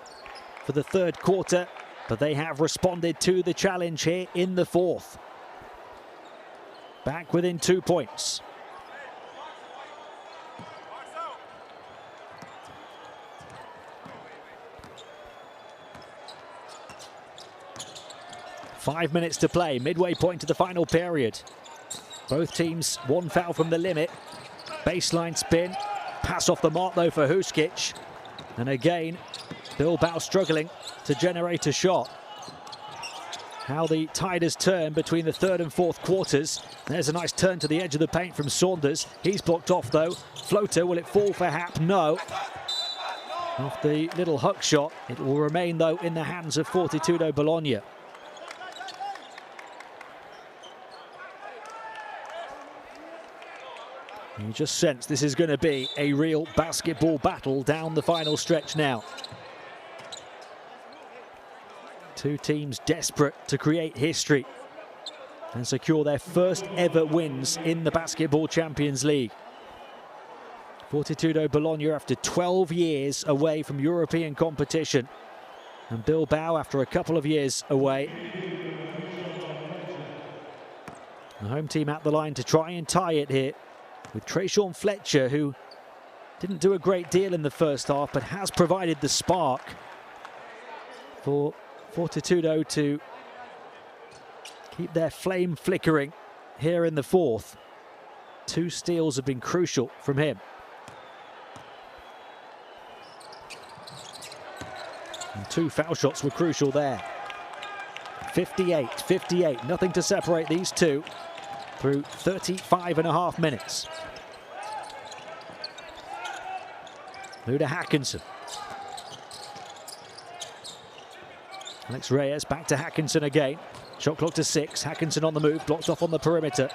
for the third quarter, but they have responded to the challenge here in the fourth. Back within 2 points. Five minutes to play, midway point to the final period. Both teams one foul from the limit. Baseline spin, pass off the mark though for Huskic. And again, Bilbao struggling to generate a shot. How the tide has turned between the third and fourth quarters. There's a nice turn to the edge of the paint from Saunders. He's blocked off though. Floater, will it fall for Happ? No. Off the little hook shot. It will remain though in the hands of Fortitudo Bologna. You just sense this is going to be a real basketball battle down the final stretch now. Two teams desperate to create history and secure their first ever wins in the Basketball Champions League. Fortitudo Bologna after 12 years away from European competition, and Bilbao after a couple of years away. The home team at the line to try and tie it here, with Trayshawn Fletcher, who didn't do a great deal in the first half, but has provided the spark for Fortitudo to keep their flame flickering here in the fourth. 2 steals have been crucial from him. And 2 foul shots were crucial there. 58-58, nothing to separate these two through 35.5 minutes. Luda Hackinson. Alex Reyes back to Hackinson again. Shot clock to 6. Hackinson on the move, blocked off on the perimeter.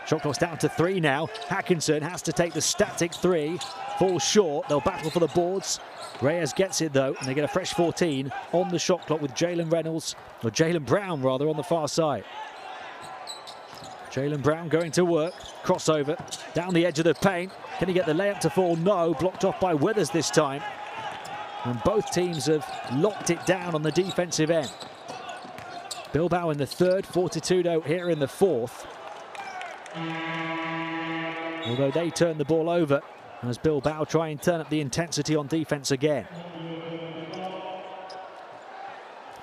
Shot clock's down to 3 now. Hackinson has to take the static 3. Falls short. They'll battle for the boards. Reyes gets it though, and they get a fresh 14 on the shot clock with Jalen Brown rather, on the far side. Jalen Brown going to work. Crossover down the edge of the paint. Can he get the layup to fall? No. Blocked off by Withers this time. And both teams have locked it down on the defensive end. Bilbao in the third, Fortitudo here in the fourth. Although they turn the ball over as Bilbao try and turn up the intensity on defense again.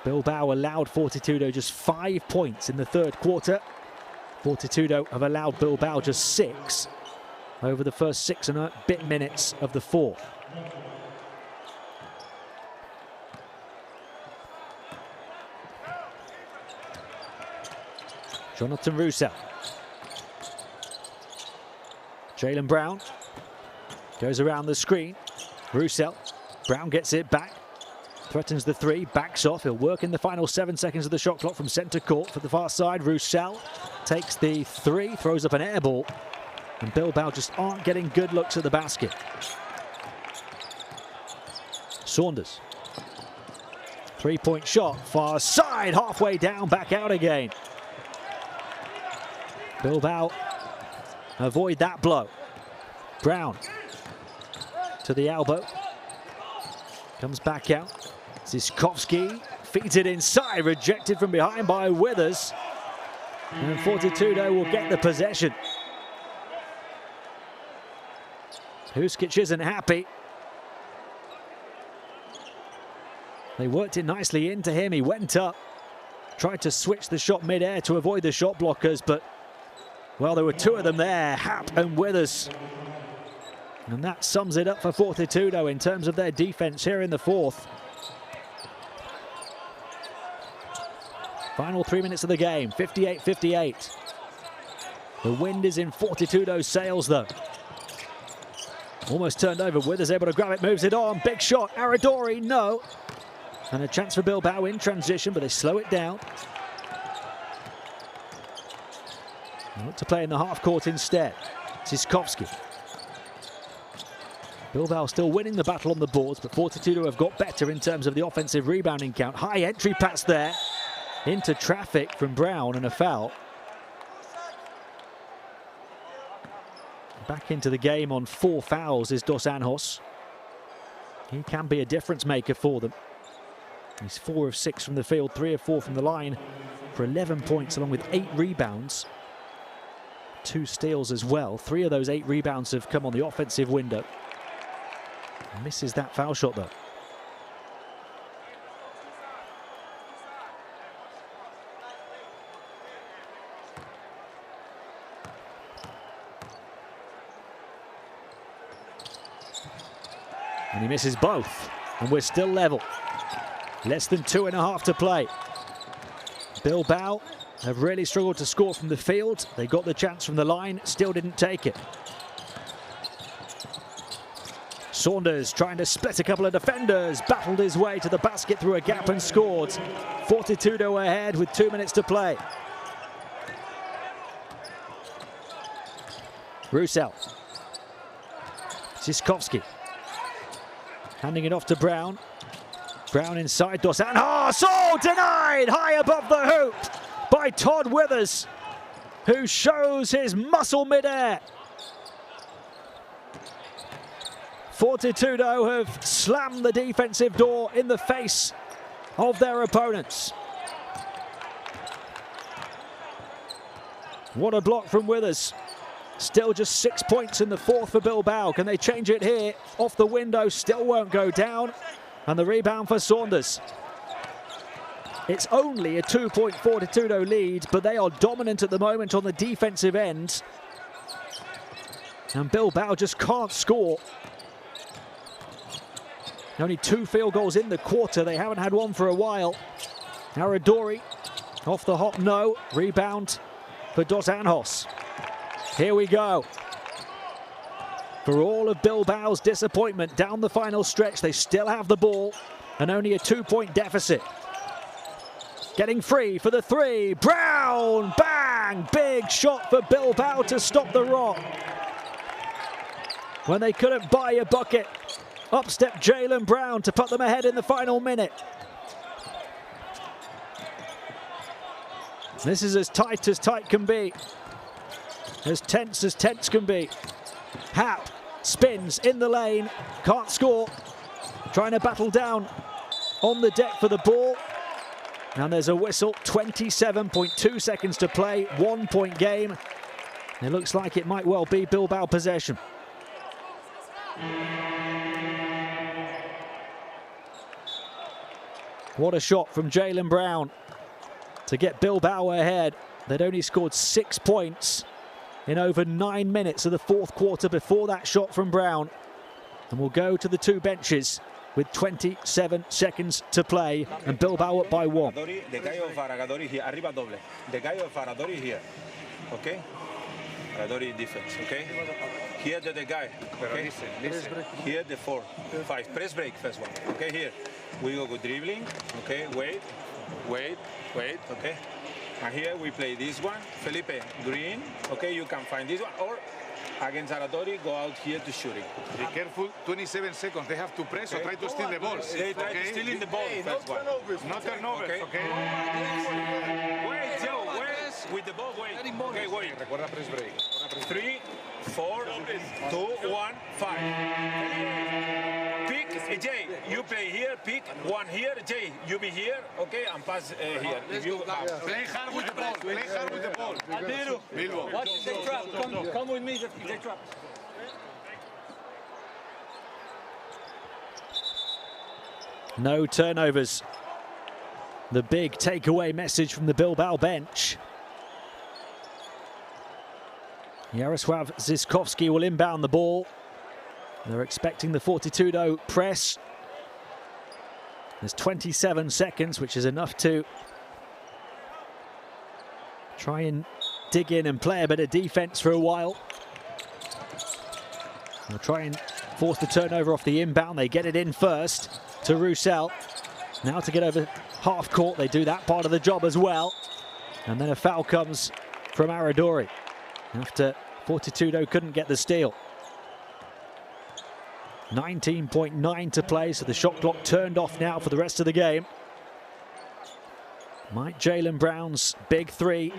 Bilbao allowed Fortitudo just 5 points in the third quarter. Fortitudo have allowed Bilbao just 6 over the first 6 and a bit minutes of the fourth. Jonathan Roussel. Jalen Brown goes around the screen. Roussel. Brown gets it back. Threatens the 3, backs off. He'll work in the final 7 seconds of the shot clock from centre court for the far side. Roussel takes the 3, throws up an air ball. And Bilbao just aren't getting good looks at the basket. Saunders. 3-point shot, far side, halfway down, back out again. Bilbao avoid that blow. Brown to the elbow. Comes back out. Ziskovsky feeds it inside, rejected from behind by Withers. And Fortitudo will get the possession. Huskic isn't happy. They worked it nicely into him. He went up, tried to switch the shot mid-air to avoid the shot blockers, but, well, there were 2 of them there, Happ and Withers. And that sums it up for Fortitudo in terms of their defense here in the fourth. Final 3 minutes of the game, 58-58. The wind is in Fortitudo's sails though. Almost turned over, Withers able to grab it, moves it on, big shot, Aradori, no. And a chance for Bilbao in transition, but they slow it down. They look to play in the half court instead. Ziskovski. Bilbao still winning the battle on the boards, but Fortitudo have got better in terms of the offensive rebounding count. High entry pass there. Into traffic from Brown and a foul. Back into the game on 4 fouls is Dos Anjos. He can be a difference maker for them. He's 4 of 6 from the field, 3 of 4 from the line for 11 points along with 8 rebounds. 2 steals as well. 3 of those 8 rebounds have come on the offensive window. Misses that foul shot though. And he misses both, and we're still level. Less than 2.5 to play. Bilbao have really struggled to score from the field. They got the chance from the line, still didn't take it. Saunders trying to split a couple of defenders, battled his way to the basket through a gap and scored. Fortitudo ahead with 2 minutes to play. Roussel. Ziskovski. Handing it off to Brown. Brown inside, Dos Anjos. Oh, denied! High above the hoop by Todd Withers, who shows his muscle midair. Fortitudo have slammed the defensive door in the face of their opponents. What a block from Withers. Still just 6 points in the fourth for Bilbao. Can they change it here? Off the window, still won't go down. And the rebound for Saunders. It's only a 2-point Fortitudo lead, but they are dominant at the moment on the defensive end. And Bilbao just can't score. Only 2 field goals in the quarter. They haven't had one for a while. Aradori off the hop, no. Rebound for Dos Anjos. Here we go. For all of Bilbao's disappointment down the final stretch, they still have the ball and only a 2-point deficit. Getting free for the 3. Brown, bang! Big shot for Bilbao to stop the rock. When they couldn't buy a bucket, up stepped Jalen Brown to put them ahead in the final minute. This is as tight can be. As tense can be. Happ spins in the lane, can't score. Trying to battle down on the deck for the ball. And there's a whistle, 27.2 seconds to play, 1-point game. It looks like it might well be Bilbao possession. What a shot from Jalen Brown to get Bilbao ahead. They'd only scored 6 points in over 9 minutes of the fourth quarter before that shot from Brown. And we'll go to the 2 benches with 27 seconds to play, and Bilbao up by 1. The guy of Aradori here, arriba doble. The guy of Aradori here, okay? Aradori defense, okay? Here the guy, okay? Listen. Here the 4, 5. Press break first one, okay? Here we go dribbling, okay? Wait, okay? And here we play this one, Felipe, green, okay? You can find this one, or against Aradori, go out here to shooting. Be careful, 27 seconds. They have to press or try to steal the ball. They try to steal in the ball. No turnovers. No turnovers, okay? Wait, Joe, wait. With the ball, wait. Okay, wait. Recuerda press break. 3, 4, 2, 1, 5. Pick, Jay, you play here, pick 1 here. Jay, you be here, okay, and pass here. If you Play hard with the ball. Play hard with the ball. Bilbao. Watch the trap. Come with me, the trap. No turnovers. The big takeaway message from the Bilbao bench. Jaroslav Ziskovski will inbound the ball. They're expecting the Fortitudo press. There's 27 seconds, which is enough to try and dig in and play a bit of defense for a while. They'll try and force the turnover off the inbound. They get it in first to Roussel. Now to get over half court, they do that part of the job as well. And then a foul comes from Aradori after Fortitudo couldn't get the steal. 19.9 to play, so the shot clock turned off now for the rest of the game. Might Jaylen Brown's big three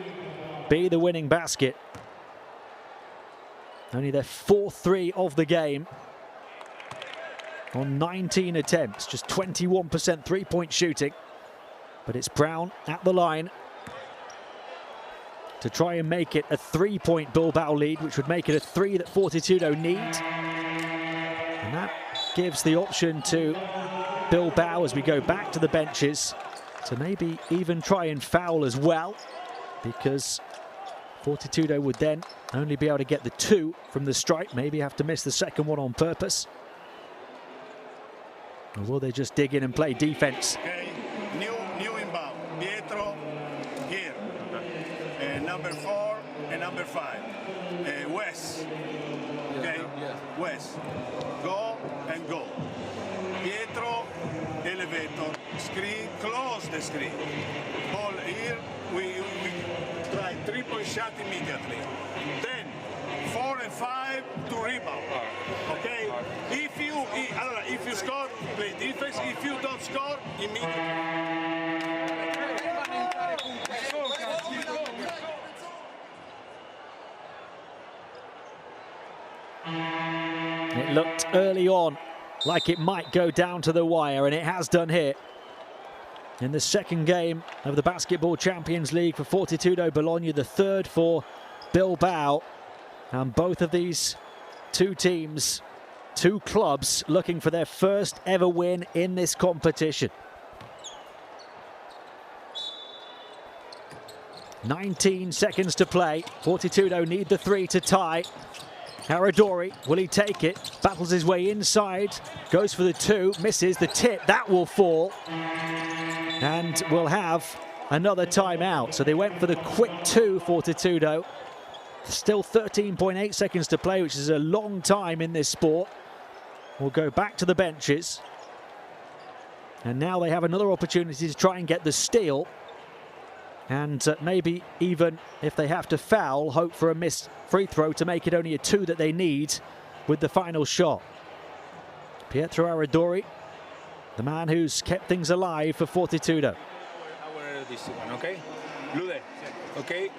be the winning basket? Only their fourth three of the game on 19 attempts, just 21% three-point shooting. But it's Brown at the line to try and make it a three-point Bilbao lead, which would make it a three that Fortitudo need. And that gives the option to Bilbao as we go back to the benches to maybe even try and foul as well, because Fortitudo would then only be able to get the two from the stripe, maybe have to miss the second one on purpose. Or will they just dig in and play defense? Okay, new inbound. Pietro here. Number 4 and number 5. Wes. Okay, Wes. Go and go. Pietro, elevator, screen, close the screen. Ball here, we try three-point shot immediately. Then 4 and 5 to rebound. Okay, if you score, play defense. If you don't score, immediately. It looked early on like it might go down to the wire, and it has done here. In the second game of the Basketball Champions League for Fortitudo Bologna, the third for Bilbao. And both of these two teams, two clubs, looking for their first ever win in this competition. 19 seconds to play. Fortitudo need the three to tie. Aradori, will he take it? Battles his way inside, goes for the two, misses the tip, that will fall. And we'll have another timeout. So they went for the quick two, Fortitudo. Still 13.8 seconds to play, which is a long time in this sport. We'll go back to the benches. And now they have another opportunity to try and get the steal. And maybe even if they have to foul, hope for a missed free throw to make it only a two that they need with the final shot. Pietro Aradori, the man who's kept things alive for Fortitudo. This one, okay? Lude, okay?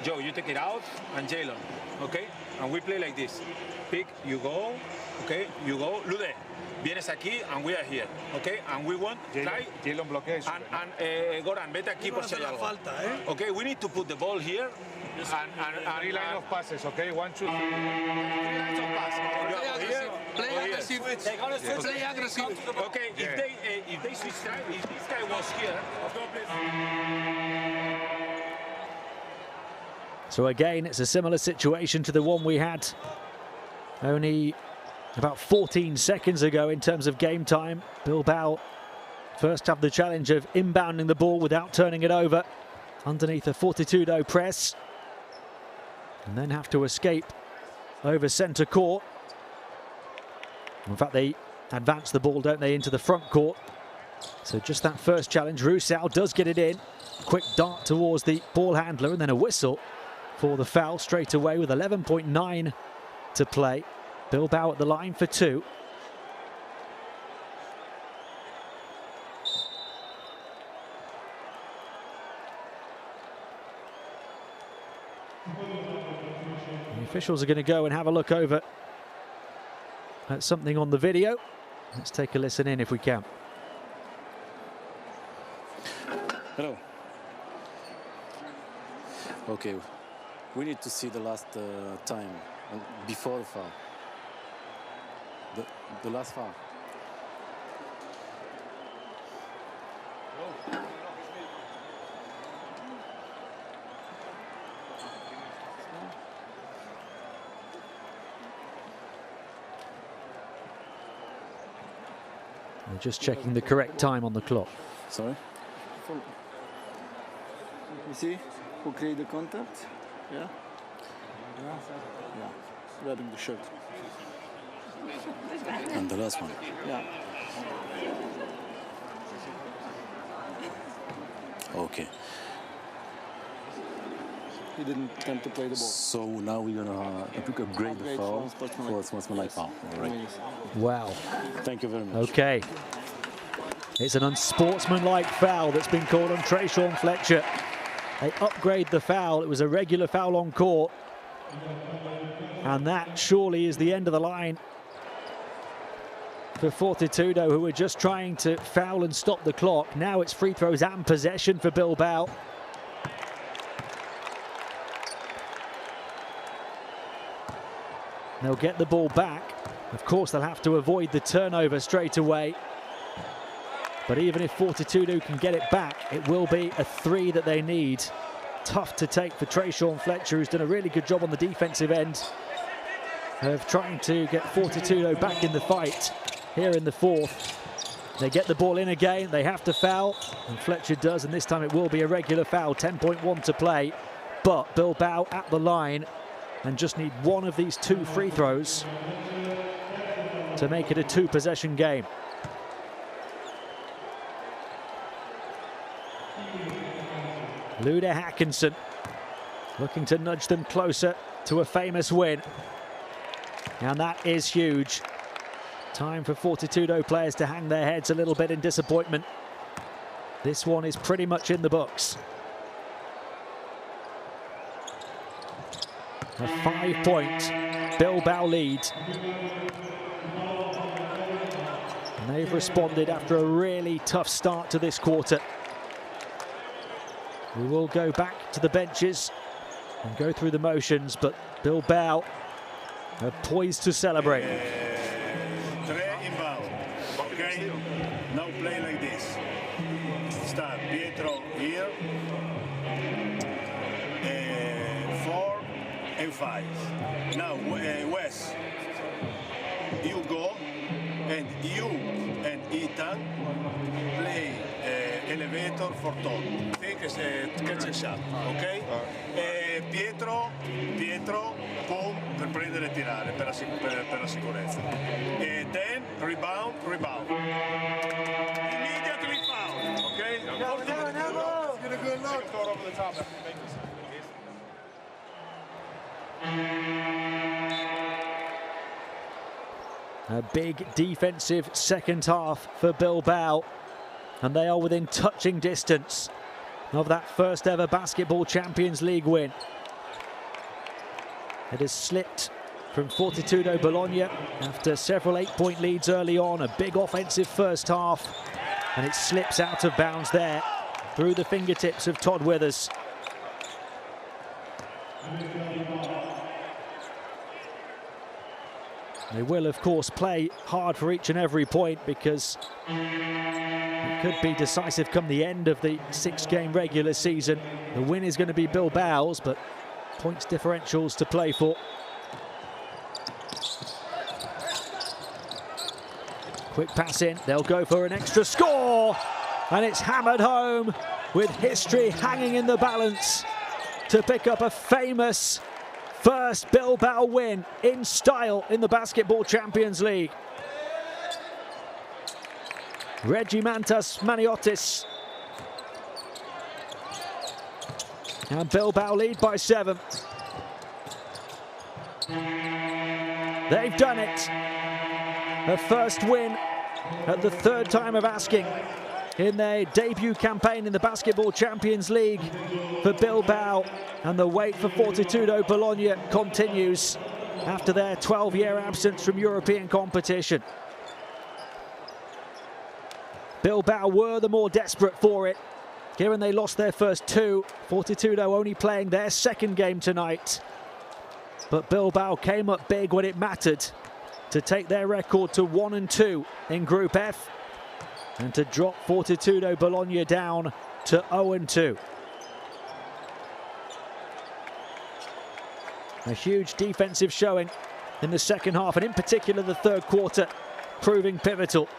Joe, you take it out, and Jalen, okay? And we play like this. Pick, you go, okay? You go, Lude. Vienes aquí, and we are here, okay? And we want try. Jalen bloquea eso. And Goran, vete aquí por si hay algo. Okay, we need to put the ball here. And 3 line of passes, okay? 1, 2, 3. 3 lines of passes. Play aggressive. They're gonna play aggressive. Okay, if they switch time, if this guy was here, So again, it's a similar situation to the one we had only about 14 seconds ago in terms of game time. Bilbao first have the challenge of inbounding the ball without turning it over underneath a Fortitudo press, and then have to escape over centre court. In fact, they advance the ball, don't they, into the front court. So just that first challenge. Roussel does get it in. Quick dart towards the ball handler, and then a whistle for the foul straight away with 11.9 to play. Bilbao at the line for two. The officials are going to go and have a look over at something on the video. Let's take a listen in if we can. Hello. Okay, we need to see the last time before the foul. The last foul. We're just checking the correct time on the clock. Sorry? You see who create the contact? Yeah? Yeah? Yeah. Grabbing the shirt. And the last one. Yeah. Okay. He didn't attempt to play the ball. So now we're gonna upgrade the foul for sportsmanlike foul. All right. Wow. Thank you very much. Okay. It's an unsportsmanlike foul that's been called on Trayshawn Fletcher. They upgrade the foul. It was a regular foul on court. And that surely is the end of the line for Fortitudo, who were just trying to foul and stop the clock. Now it's free throws and possession for Bilbao. They'll get the ball back. Of course, they'll have to avoid the turnover straight away. But even if Fortitudo can get it back, it will be a three that they need. Tough to take for Trayshawn Fletcher, who's done a really good job on the defensive end of trying to get Fortitudo back in the fight here in the fourth. They get the ball in again, they have to foul, and Fletcher does, and this time it will be a regular foul, 10.1 to play. But Bilbao at the line and just need one of these two free throws to make it a two-possession game. Lude Hackinson looking to nudge them closer to a famous win. And that is huge. Time for Fortitudo players to hang their heads a little bit in disappointment. This one is pretty much in the books. A 5-point Bilbao lead. And they've responded after a really tough start to this quarter. We will go back to the benches and go through the motions, but Bilbao are poised to celebrate. Three inbound, okay? Now play like this. Start Pietro here. 4 and 5. Now Wes, you go, and you and Ethan play elevator for Todd. Think it's a catch and shot, ok? Pietro, boom, per prendere e tirare per la sicurezza. Then rebound. Immediately foul, ok? Get a good look. Throw it over the top after you make this. A big defensive second half for Bilbao, and they are within touching distance of that first ever Basketball Champions League win. It has slipped from Fortitudo Bologna after several 8-point leads early on, a big offensive first half, and it slips out of bounds there through the fingertips of Todd Withers. They will, of course, play hard for each and every point because it could be decisive come the end of the 6-game regular season. The win is going to be Bilbao's, but points differentials to play for. Quick pass in, they'll go for an extra score, and it's hammered home with history hanging in the balance to pick up a famous first Bilbao win in style in the Basketball Champions League. Regimantas Maniotis. And Bilbao lead by 7. They've done it. A first win at the 3rd time of asking in their debut campaign in the Basketball Champions League for Bilbao, and the wait for Fortitudo Bologna continues after their 12-year absence from European competition. Bilbao were the more desperate for it, given they lost their first 2. Fortitudo only playing their 2nd game tonight. But Bilbao came up big when it mattered to take their record to 1-2 in Group F, and to drop Fortitudo Bologna down to 0-2. A huge defensive showing in the second half, and in particular the 3rd quarter, proving pivotal.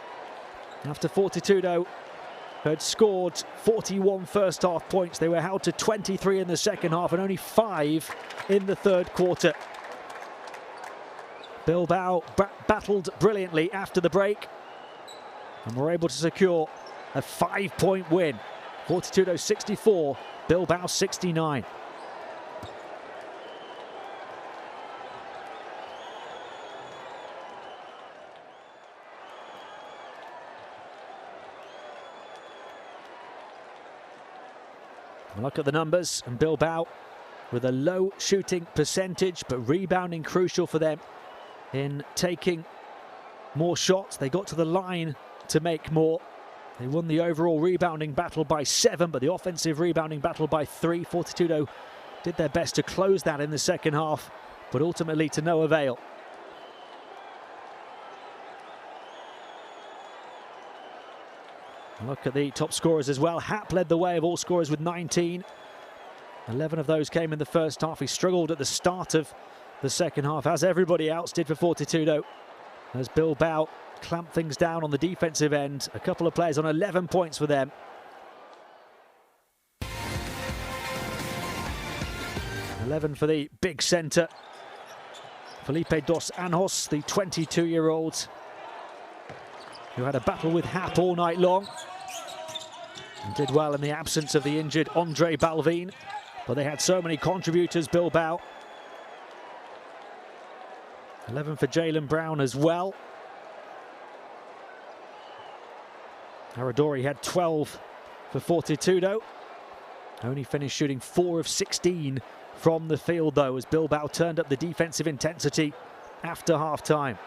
After Fortitudo had scored 41 first half points. They were held to 23 in the second half and only 5 in the third quarter. Bilbao battled brilliantly after the break and were able to secure a 5-point win. Fortitudo 64, Bilbao 69. Look at the numbers, and Bilbao with a low shooting percentage, but rebounding crucial for them in taking more shots. They got to the line to make more. They won the overall rebounding battle by 7, but the offensive rebounding battle by 3. Fortitudo did their best to close that in the second half, but ultimately to no avail. Look at the top scorers as well. Happ led the way of all scorers with 19. 11 of those came in the first half. He struggled at the start of the second half, as everybody else did for Fortitudo, as Bilbao clamped things down on the defensive end. A couple of players on 11 points for them. .11 for the big centre, Felipe dos Anjos, the 22-year-old, who had a battle with Happ all night long and did well in the absence of the injured Andre Balvin. But they had so many contributors, Bilbao. 11 for Jalen Brown as well. Aradori had 12 for Fortitudo. Only finished shooting 4 of 16 from the field, though, as Bilbao turned up the defensive intensity after half-time.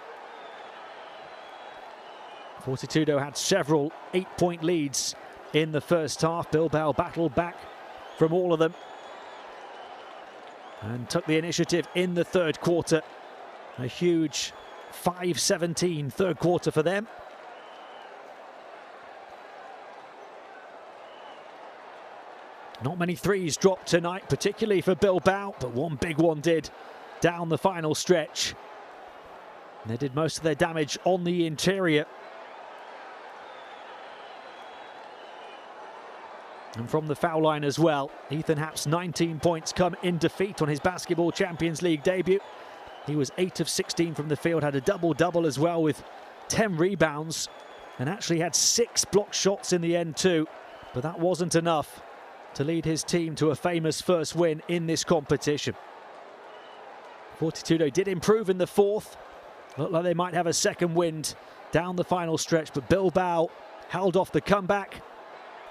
Fortitudo had several 8-point leads in the first half. Bilbao battled back from all of them and took the initiative in the third quarter. A huge 5-17 third quarter for them. Not many threes dropped tonight, particularly for Bilbao, but one big one did down the final stretch. And they did most of their damage on the interior. And from the foul line as well, Ethan Happ's 19 points come in defeat on his Basketball Champions League debut. He was 8 of 16 from the field, had a double-double as well with 10 rebounds, and actually had 6 blocked shots in the end too. But that wasn't enough to lead his team to a famous first win in this competition. Fortitudo did improve in the fourth. Looked like they might have a second wind down the final stretch, but Bilbao held off the comeback.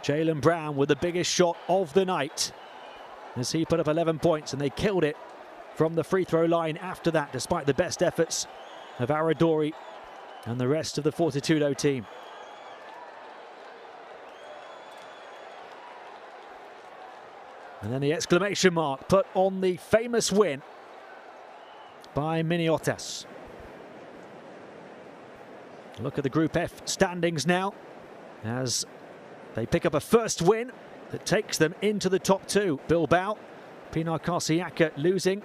Jalen Brown with the biggest shot of the night as he put up 11 points, and they killed it from the free throw line after that, despite the best efforts of Aradori and the rest of the Fortitudo team. And then the exclamation mark put on the famous win by Miniotas. Look at the Group F standings now as they pick up a first win that takes them into the top 2. Bilbao, Pinar Carsiaca losing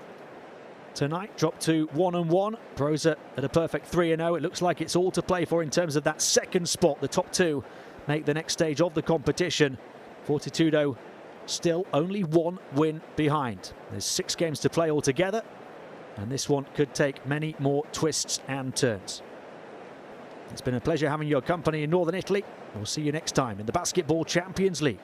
tonight, dropped to 1-1. Broza at a perfect 3-0. It looks like it's all to play for in terms of that second spot. The top 2 make the next stage of the competition. Fortitudo still only 1 win behind. There's 6 games to play altogether, and this one could take many more twists and turns. It's been a pleasure having your company in Northern Italy. We'll see you next time in the Basketball Champions League.